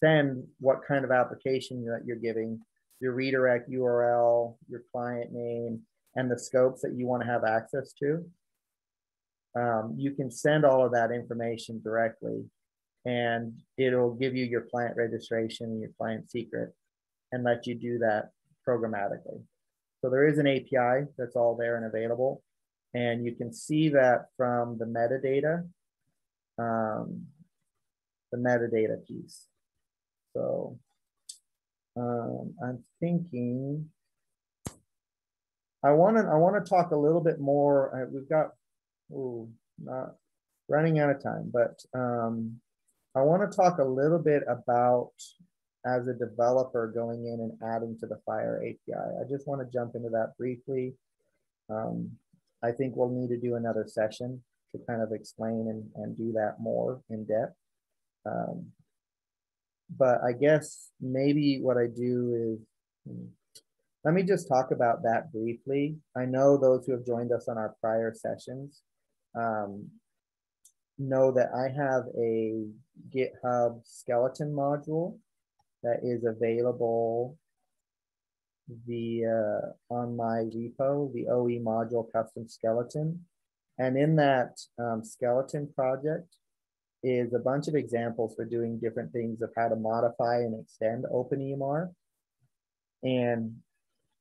send what kind of application that you're giving, your redirect URL, your client name, and the scopes that you want to have access to. You can send all of that information directly, and it'll give you your client registration, your client secret, and let you do that programmatically. So there is an API that's all there and available, and you can see that from the metadata piece. So I'm thinking I want to talk a little bit more. We've got not running out of time, but I want to talk a little bit about, as a developer, going in and adding to the FHIR API. I just want to jump into that briefly. I think we'll need to do another session to kind of explain and do that more in depth. But I guess maybe what I do is, let me just talk about that briefly. I know those who have joined us on our prior sessions know that I have a GitHub skeleton module that is available on my repo, the OE module custom skeleton. And in that skeleton project is a bunch of examples for doing different things of how to modify and extend OpenEMR. And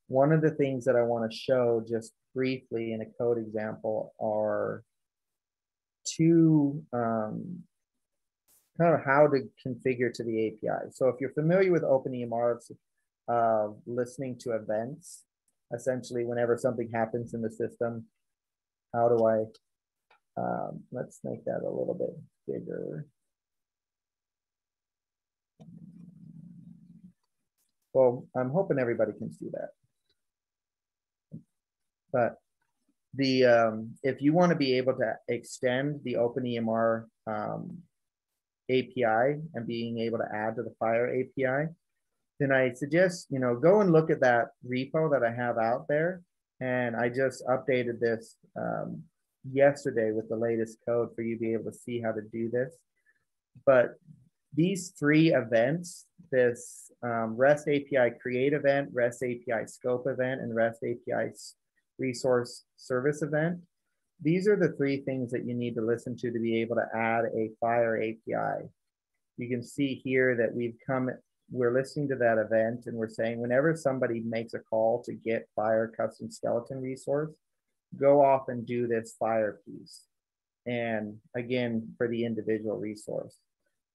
one of the things that I want to show just briefly in a code example are two kind of how to configure to the API. So if you're familiar with OpenEMR, listening to events, essentially whenever something happens in the system, how do I, let's make that a little bit bigger. Well, I'm hoping everybody can see that. But if you want to be able to extend the OpenEMR API and being able to add to the FHIR API, then I suggest, go and look at that repo that I have out there. And I just updated this yesterday with the latest code for you to be able to see how to do this. But these three events, this REST API create event, REST API scope event, and REST API resource service event, these are the three things that you need to listen to be able to add a FHIR API. You can see here that we're listening to that event, and we're saying whenever somebody makes a call to get FHIR custom skeleton resource, go off and do this FHIR piece. And again, for the individual resource.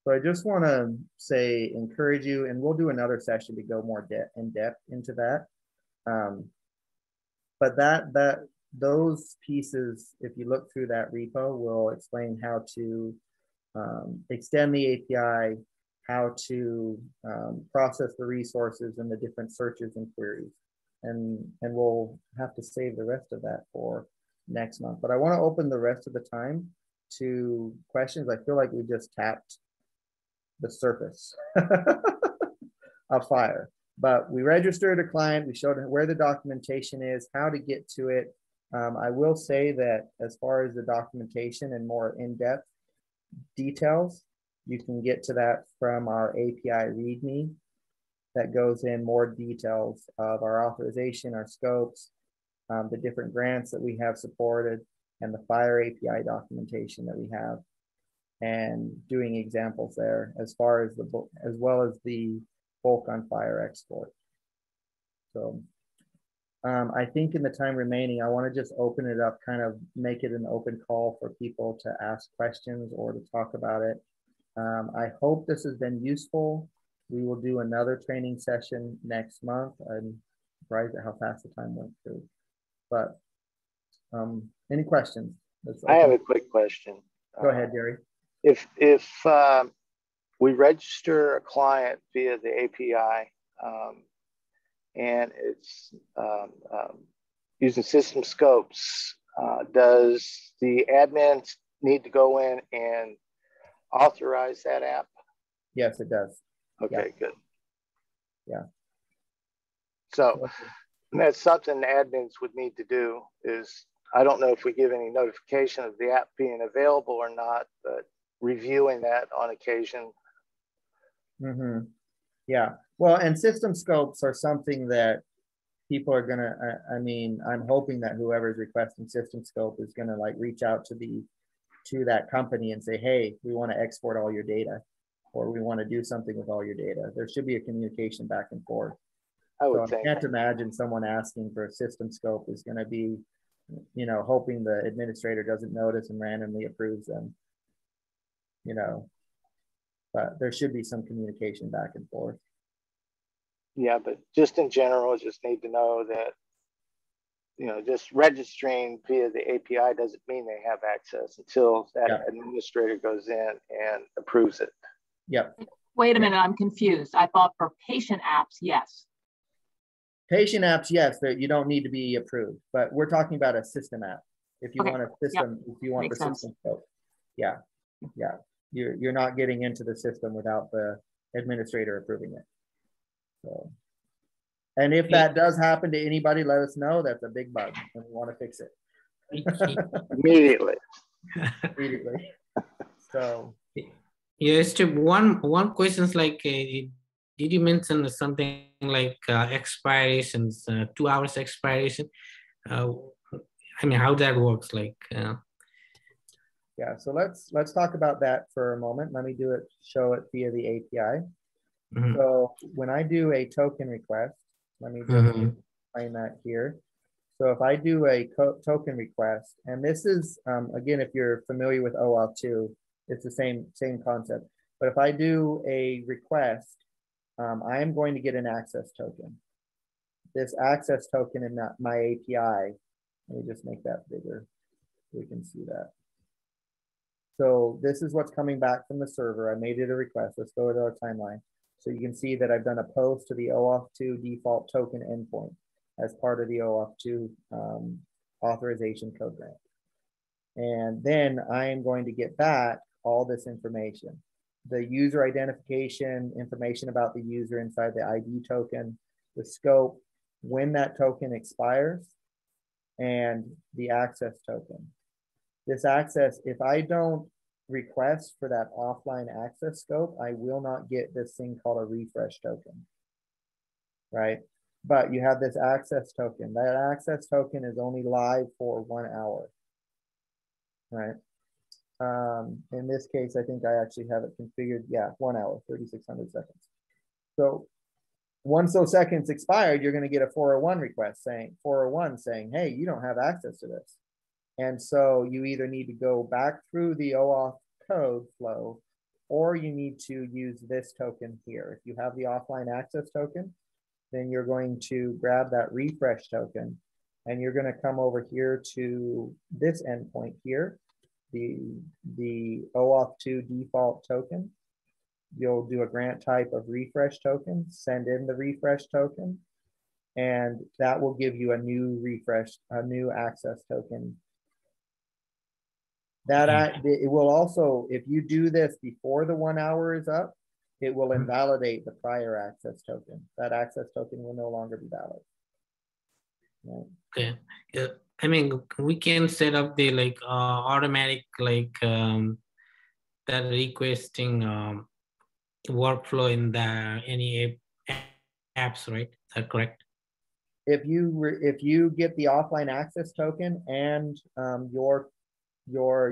So I just want to say, encourage you, and we'll do another session to go more in depth into that. But those pieces, if you look through that repo, will explain how to extend the API, how to process the resources and the different searches and queries. And we'll have to save the rest of that for next month. But I want to open the rest of the time to questions. I feel like we just tapped the surface of FHIR. But we registered a client, we showed where the documentation is, how to get to it. I will say that as far as the documentation and more in-depth details, you can get to that from our API README that goes in more details of our authorization, our scopes, the different grants that we have supported, and the FHIR API documentation that we have, and doing examples there as far as as well as the bulk on FHIR export. So I think in the time remaining, I want to just open it up, kind of make it an open call for people to ask questions or to talk about it. I hope this has been useful. We will do another training session next month. I'm surprised at how fast the time went through. But any questions? I have a quick question. Go ahead, Gary. If we register a client via the API and it's using system scopes, does the admin need to go in and authorize that app? Yes, it does. Okay, yeah. Good. Yeah. So that's something admins would need to do. Is I don't know if we give any notification of the app being available or not, but reviewing that on occasion. Mm-hmm. Yeah. Well, and system scopes are something that people are gonna. I mean, I'm hoping that whoever's requesting system scope is gonna like reach out to that company and say, hey, we want to export all your data, or we want to do something with all your data. There should be a communication back and forth. I can't imagine someone asking for a system scope is going to be, you know, hoping the administrator doesn't notice and randomly approves them, you know, but there should be some communication back and forth. Yeah, but just in general, just need to know that, you know, just registering via the API doesn't mean they have access until that administrator goes in and approves it. Yep. Wait a minute, I'm confused. I thought for patient apps, yes. Patient apps, yes, that you don't need to be approved, but we're talking about a system app. If you want a system, if you want the system scope, yeah, you're not getting into the system without the administrator approving it. So, and if that does happen to anybody, let us know. That's a big bug, and we want to fix it immediately. Immediately. So, yes, one question is like, did you mention something like expirations, 2 hours expiration? I mean, how that works, like. Yeah, so let's talk about that for a moment. Let me show it via the API. Mm-hmm. So when I do a token request, let me just explain that here. So if I do a token request, and this is, again, if you're familiar with OAuth 2, it's the same concept. But if I do a request, I am going to get an access token. This access token in my API, let me just make that bigger so we can see that. So this is what's coming back from the server. I made it a request. Let's go to our timeline. So you can see that I've done a post to the OAuth 2 default token endpoint as part of the OAuth 2 authorization code grant. And then I am going to get back all this information. The user identification, information about the user inside the ID token, the scope, when that token expires, and the access token. This access, if I don't request for that offline access scope, I will not get this thing called a refresh token, right? But you have this access token. That access token is only live for 1 hour, right? In this case, I think I actually have it configured. Yeah, 1 hour, 3,600 seconds. So once those seconds expired, you're going to get a 401 request saying, hey, you don't have access to this. And so you either need to go back through the OAuth code flow, or you need to use this token here. If you have the offline access token, then you're going to grab that refresh token, and you're going to come over here to this endpoint here. the OAuth 2 default token. You'll do a grant type of refresh token, send in the refresh token, and that will give you a new new access token. It will also, if you do this before the 1 hour is up, it will invalidate the prior access token. That access token will no longer be valid. Right. Okay. Yeah. I mean, we can set up the like automatic like that requesting workflow in the any apps, right? Is that correct? If you get the offline access token and your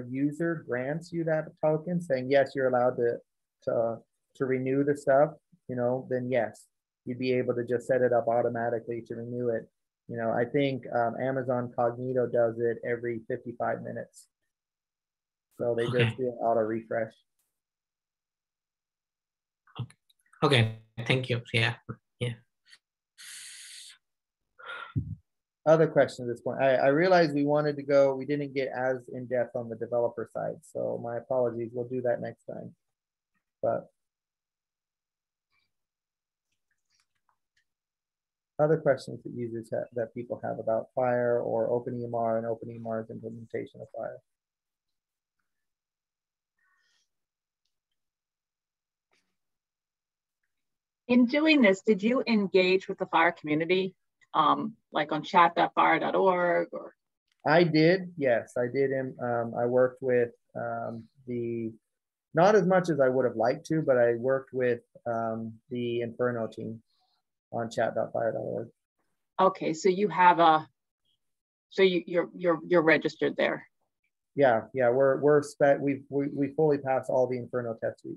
user grants you that token, saying yes, you're allowed to renew the stuff, you know, then yes, you'd be able to just set it up automatically to renew it. You know, I think Amazon Cognito does it every 55 minutes. So they just do an auto refresh. Okay, thank you. Yeah. Other questions at this point? I realized we didn't get as in depth on the developer side. So my apologies, we'll do that next time. But other questions that users have, that people have about FHIR or OpenEMR and OpenEMR's implementation of FHIR? In doing this, did you engage with the FHIR community, like on chat.phir.org or? I did, yes, I did. I worked with not as much as I would have liked to, but I worked with the Inferno team on chat.phir.org. Okay, so you have you're registered there. Yeah, we fully passed all the Inferno test suite.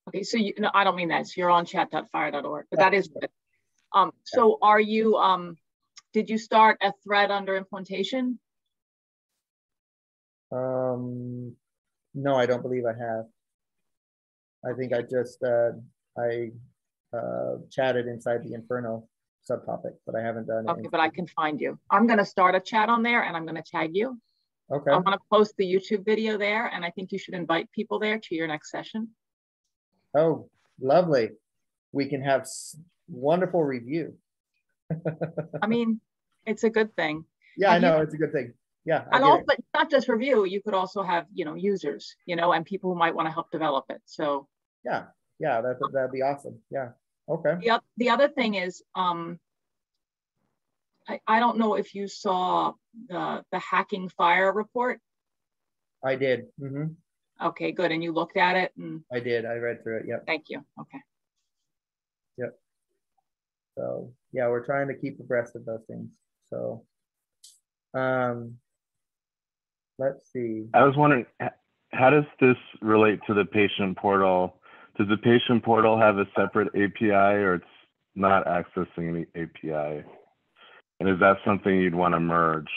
Okay, so no, I don't mean that. So you're on chat.phir.org, but that is good. So are you, did you start a thread under implementation? No, I don't believe I have. I think I just, chatted inside the Inferno subtopic, but I haven't done it. Okay, but I can find you. I'm gonna start a chat on there and I'm gonna tag you. Okay. I wanna post the YouTube video there and I think you should invite people there to your next session. Oh, lovely. We can have wonderful review. I mean, it's a good thing. Yeah, I know, it's a good thing. Yeah. But not just review, you could also have, you know, users, you know, and people who might want to help develop it. So yeah, that'd be awesome. Yeah. Okay. The other thing is, I don't know if you saw the Hacking FHIR report. I did. Mm-hmm. Okay, good. And you looked at it? And I did. I read through it. Yep. Thank you. Okay. Yep. So yeah, we're trying to keep abreast of those things. So let's see. I was wondering, how does this relate to the patient portal? Does the patient portal have a separate API or it's not accessing the API? And is that something you'd want to merge?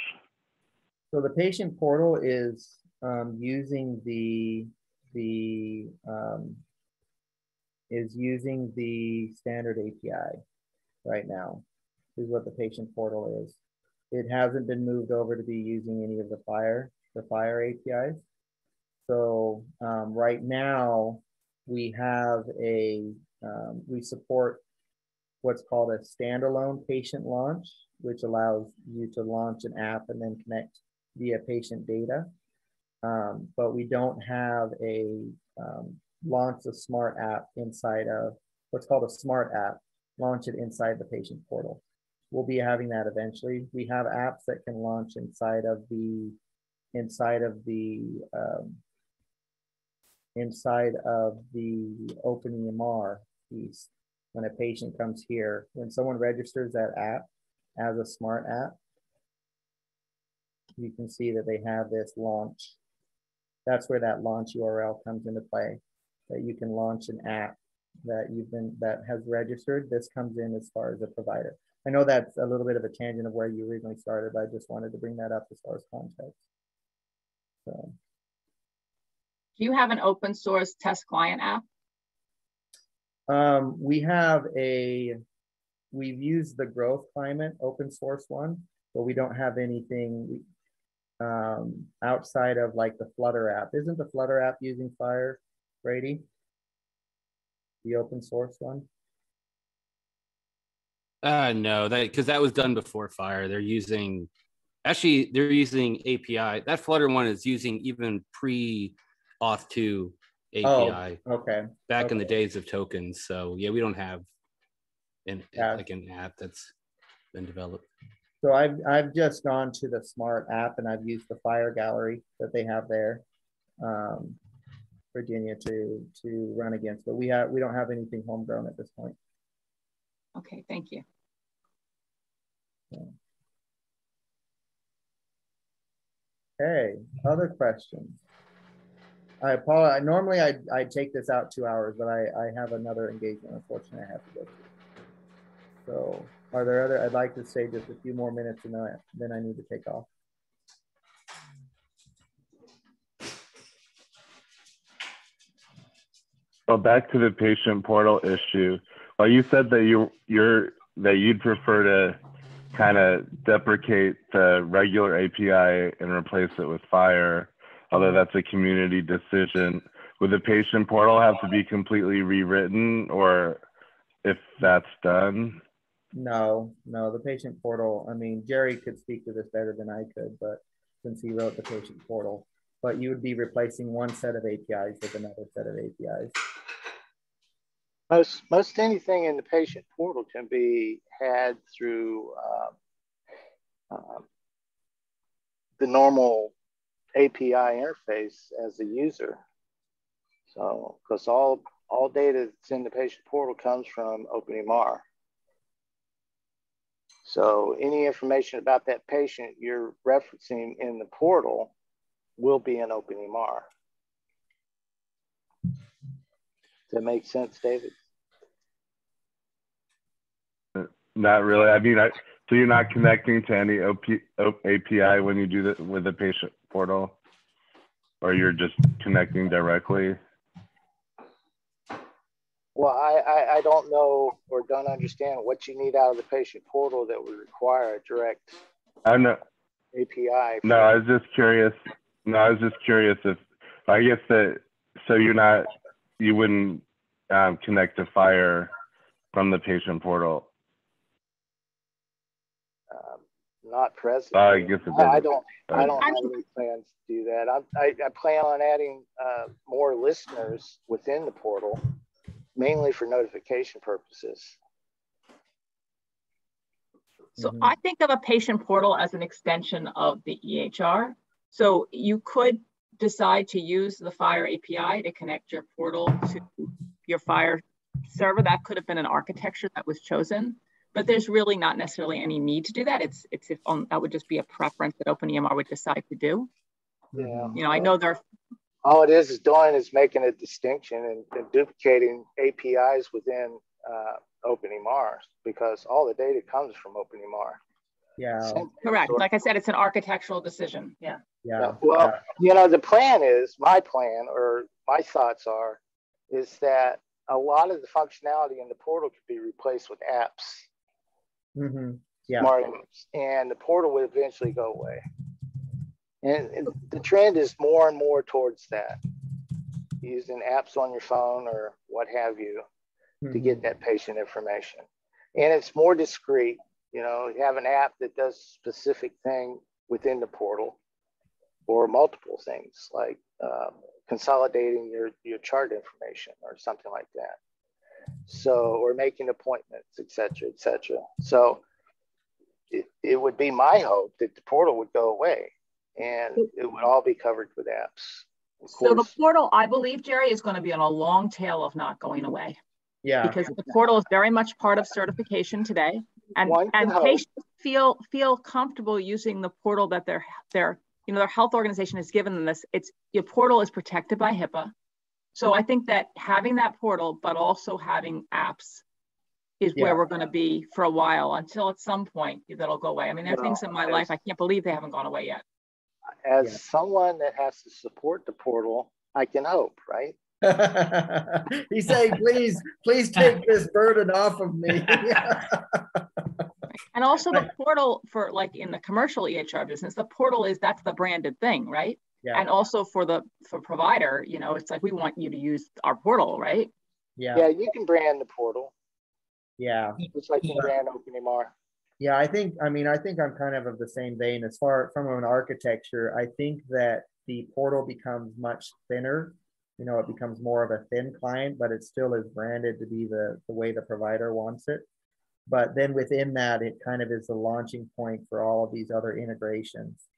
So the patient portal is using the standard API right now, is what the patient portal is. It hasn't been moved over to be using any of the FHIR APIs. So right now we have we support what's called a standalone patient launch, which allows you to launch an app and then connect via patient data. But we don't have a launch a smart app inside of what's called a smart app, launch it inside the patient portal. We'll be having that eventually. We have apps that can launch inside of the OpenEMR piece. When a patient comes here, when someone registers that app as a smart app, you can see that they have this launch. That's where that launch URL comes into play, that you can launch an app that has registered. This comes in as far as a provider. I know that's a little bit of a tangent of where you originally started, but I just wanted to bring that up as far as context. So, do you have an open source test client app? We've used the Growth Climate open source one, but we don't have anything. outside of like the Flutter app. Isn't the Flutter app using FHIR, Brady? The open source one? No, because that was done before FHIR. They're using API. That Flutter one is using even pre-Auth 2 API. Oh, okay. Back in the days of tokens. So yeah, we don't have like an app that's been developed. So I've just gone to the Smart app and I've used the FHIR gallery that they have there, Virginia, to run against. But we don't have anything homegrown at this point. Okay, thank you. Okay, other questions? I apologize. Normally I take this out 2 hours, but I have another engagement. Unfortunately, I have to go to. So are there other? I'd like to say just a few more minutes and then I need to take off. Well, back to the patient portal issue. Well, you said that you'd prefer to kind of deprecate the regular API and replace it with FHIR, although that's a community decision. Would the patient portal have to be completely rewritten, or if that's done? No, the patient portal, I mean, Jerry could speak to this better than I could, but since he wrote the patient portal, but you would be replacing one set of APIs with another set of APIs. Most anything in the patient portal can be had through the normal API interface as a user. So, because all data that's in the patient portal comes from OpenEMR. So any information about that patient you're referencing in the portal will be in OpenEMR. Does that make sense, David? Not really. I mean, so you're not connecting to any API when you do that with the patient portal, or you're just connecting directly? Well, I don't know or don't understand what you need out of the patient portal that would require a direct API. No, I was just curious. No, I was just curious if, I guess that, so you wouldn't connect to FHIR from the patient portal. Not present. I guess it I don't have any plans to do that. I plan on adding more listeners within the portal, mainly for notification purposes. So I think of a patient portal as an extension of the EHR. So you could decide to use the FHIR API to connect your portal to your FHIR server. That could have been an architecture that was chosen, but there's really not necessarily any need to do that. It's if that would just be a preference that OpenEMR would decide to do. Yeah. You know, I know they're all it is doing is making a distinction and duplicating APIs within OpenEMR, because all the data comes from OpenEMR. Yeah. Correct. Like I said, it's an architectural decision. Yeah. Well, you know, the plan is, my plan or my thoughts are, is that a lot of the functionality in the portal could be replaced with apps. Smart apps, and the portal would eventually go away. And the trend is more and more towards that, using apps on your phone or what have you to get that patient information. And it's more discreet. You know, you have an app that does a specific thing within the portal, or multiple things like consolidating your chart information or something like that. So, or making appointments, et cetera, et cetera. So it would be my hope that the portal would go away and it would all be covered with apps. So the portal, I believe, Jerry, is going to be on a long tail of not going away. Yeah. Because the portal is very much part of certification today. And patients feel comfortable using the portal that their health organization has given them. Your portal is protected by HIPAA. So I think that having that portal, but also having apps is where we're going to be for a while, until at some point that'll go away. I mean, there are things in my life, I can't believe they haven't gone away yet. As someone that has to support the portal, I can hope, right? He's saying, please take this burden off of me. And also the portal for like in the commercial EHR business, the portal that's the branded thing, right? Yeah. And also for provider, you know, it's like, we want you to use our portal, right? Yeah. Yeah, you can brand the portal. Yeah. Just like you brand OpenEMR. Yeah, I think I'm kind of the same vein as far from an architecture. I think that the portal becomes much thinner. You know, it becomes more of a thin client, but it still is branded to be the way the provider wants it. But then within that, it kind of is the launching point for all of these other integrations,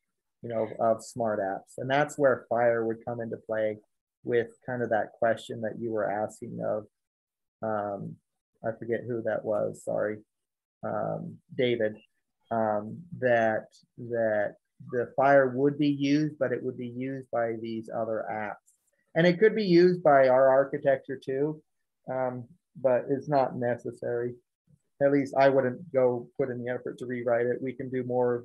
you know, of smart apps. And that's where FHIR would come into play with kind of that question that you were asking of, I forget who that was, sorry. David, that the FHIR would be used, but it would be used by these other apps. And it could be used by our architecture too, but it's not necessary. At least I wouldn't go put in the effort to rewrite it. We can do more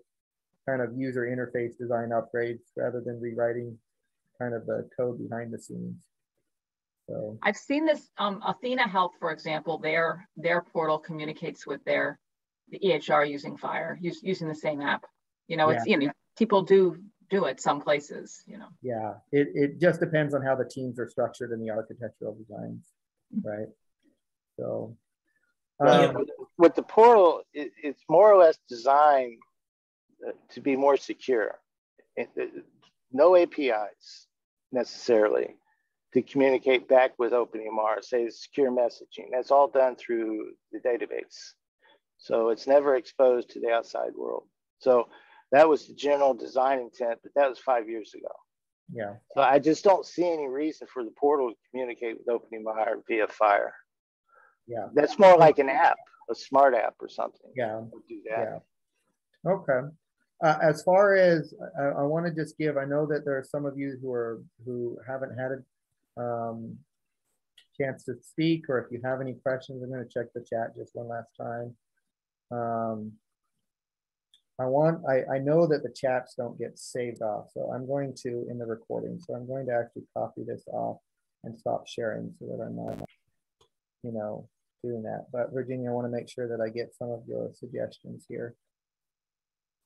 kind of user interface design upgrades rather than rewriting kind of the code behind the scenes. So I've seen this, Athena Health, for example, their portal communicates with the EHR using FHIR, using the same app. You know, it's, you know, people do it some places, you know. Yeah, it just depends on how the teams are structured in the architectural designs, right? So with the portal, it's more or less designed to be more secure. No APIs necessarily to communicate back with OpenEMR, say secure messaging. That's all done through the database. So it's never exposed to the outside world. So that was the general design intent, but that was 5 years ago. Yeah. So I just don't see any reason for the portal to communicate with OpenEMR via FHIR. Yeah. That's more like an app, a smart app or something. Yeah. Do that. Yeah. Okay. As far as I want to just give, I know that there are some of you who haven't had a chance to speak, or if you have any questions, I'm going to check the chat just one last time. I know that the chats don't get saved off, so I'm going to in the recording. So I'm going to actually copy this off and stop sharing so that I'm not, you know, doing that. But Virginia, I want to make sure that I get some of your suggestions here.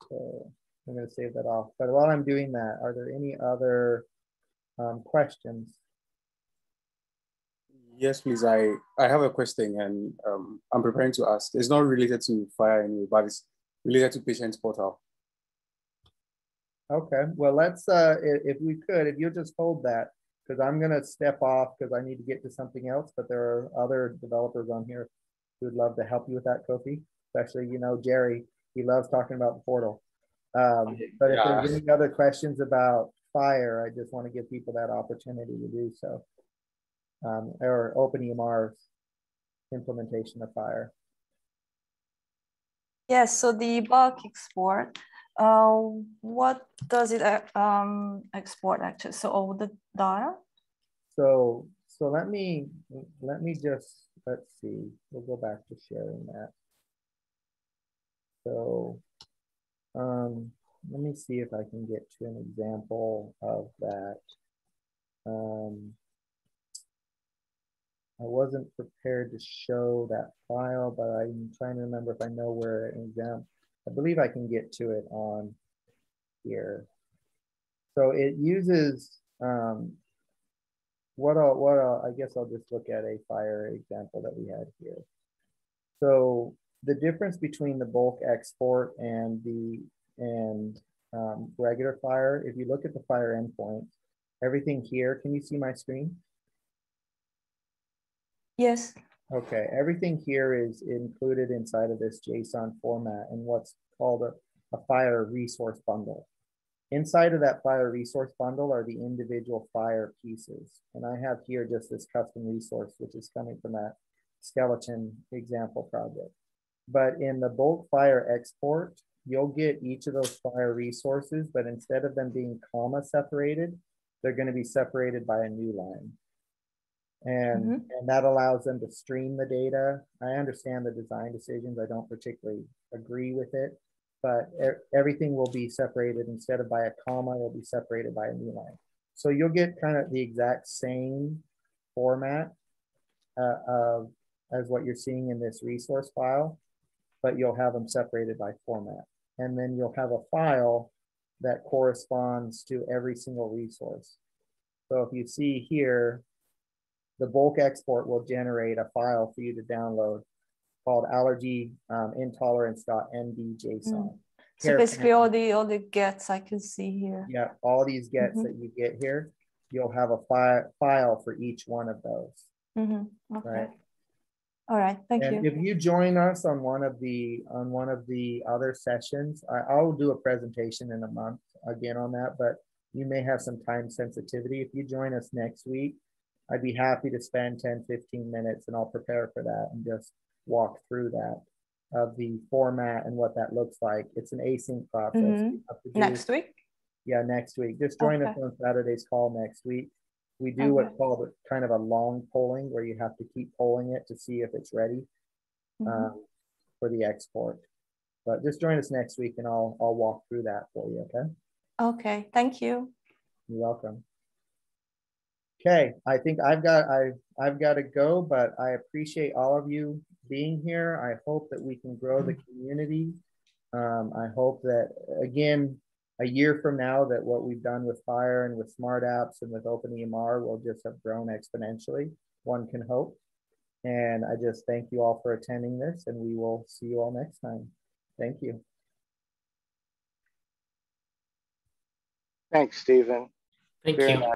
So I'm going to save that off. But while I'm doing that, are there any other questions? Yes, please. I have a question, and I'm preparing to ask. It's not related to FHIR anyway, but it's related to patient portal. Okay, well, let's, if we could, if you'll just hold that, because I'm going to step off because I need to get to something else, but there are other developers on here who would love to help you with that, Kofi, especially, you know, Jerry, he loves talking about the portal. But if there's any other questions about FHIR, I just want to give people that opportunity to do so. Or OpenEMR's implementation of FHIR. Yes, so the bulk export, what does it export actually? So all the data? So let me just, let's see, we'll go back to sharing that. So let me see if I can get to an example of that. I wasn't prepared to show that file, but I'm trying to remember if I know where an example. I believe I can get to it on here. So it uses I guess I'll just look at a FHIR example that we had here. So the difference between the bulk export and the regular FHIR, if you look at the FHIR endpoint, everything here, can you see my screen? Yes. Okay, everything here is included inside of this JSON format and what's called a FHIR resource bundle. Inside of that FHIR resource bundle are the individual FHIR pieces. And I have here just this custom resource, which is coming from that skeleton example project. But in the bulk FHIR export, you'll get each of those FHIR resources, but instead of them being comma separated, they're going to be separated by a new line. And that allows them to stream the data. I understand the design decisions. I don't particularly agree with it, but everything will be separated. Instead of by a comma, it will be separated by a new line. So you'll get kind of the exact same format as what you're seeing in this resource file, but you'll have them separated by format. And then you'll have a file that corresponds to every single resource. So if you see here, the bulk export will generate a file for you to download called allergy intolerance.md.json. So basically all the gets I can see here. Yeah, all these gets that you get here, you'll have a file for each one of those. Okay. Right. All right. Thank you. If you join us on one of the other sessions, I'll do a presentation in a month again on that, but you may have some time sensitivity. If you join us next week, I'd be happy to spend 10, 15 minutes and I'll prepare for that and just walk through that of the format and what that looks like. It's an async process. Next week? Yeah, next week. Just join us on Saturday's call next week. We do what's called kind of a long polling where you have to keep polling it to see if it's ready for the export. But just join us next week and I'll walk through that for you, okay? Okay, thank you. You're welcome. Okay, I think I've got to go, but I appreciate all of you being here. I hope that we can grow the community. I hope that, again, a year from now, that what we've done with FHIR and with Smart Apps and with OpenEMR will just have grown exponentially, one can hope. And I just thank you all for attending this, and we will see you all next time. Thank you. Thanks, Stephen. Thank you.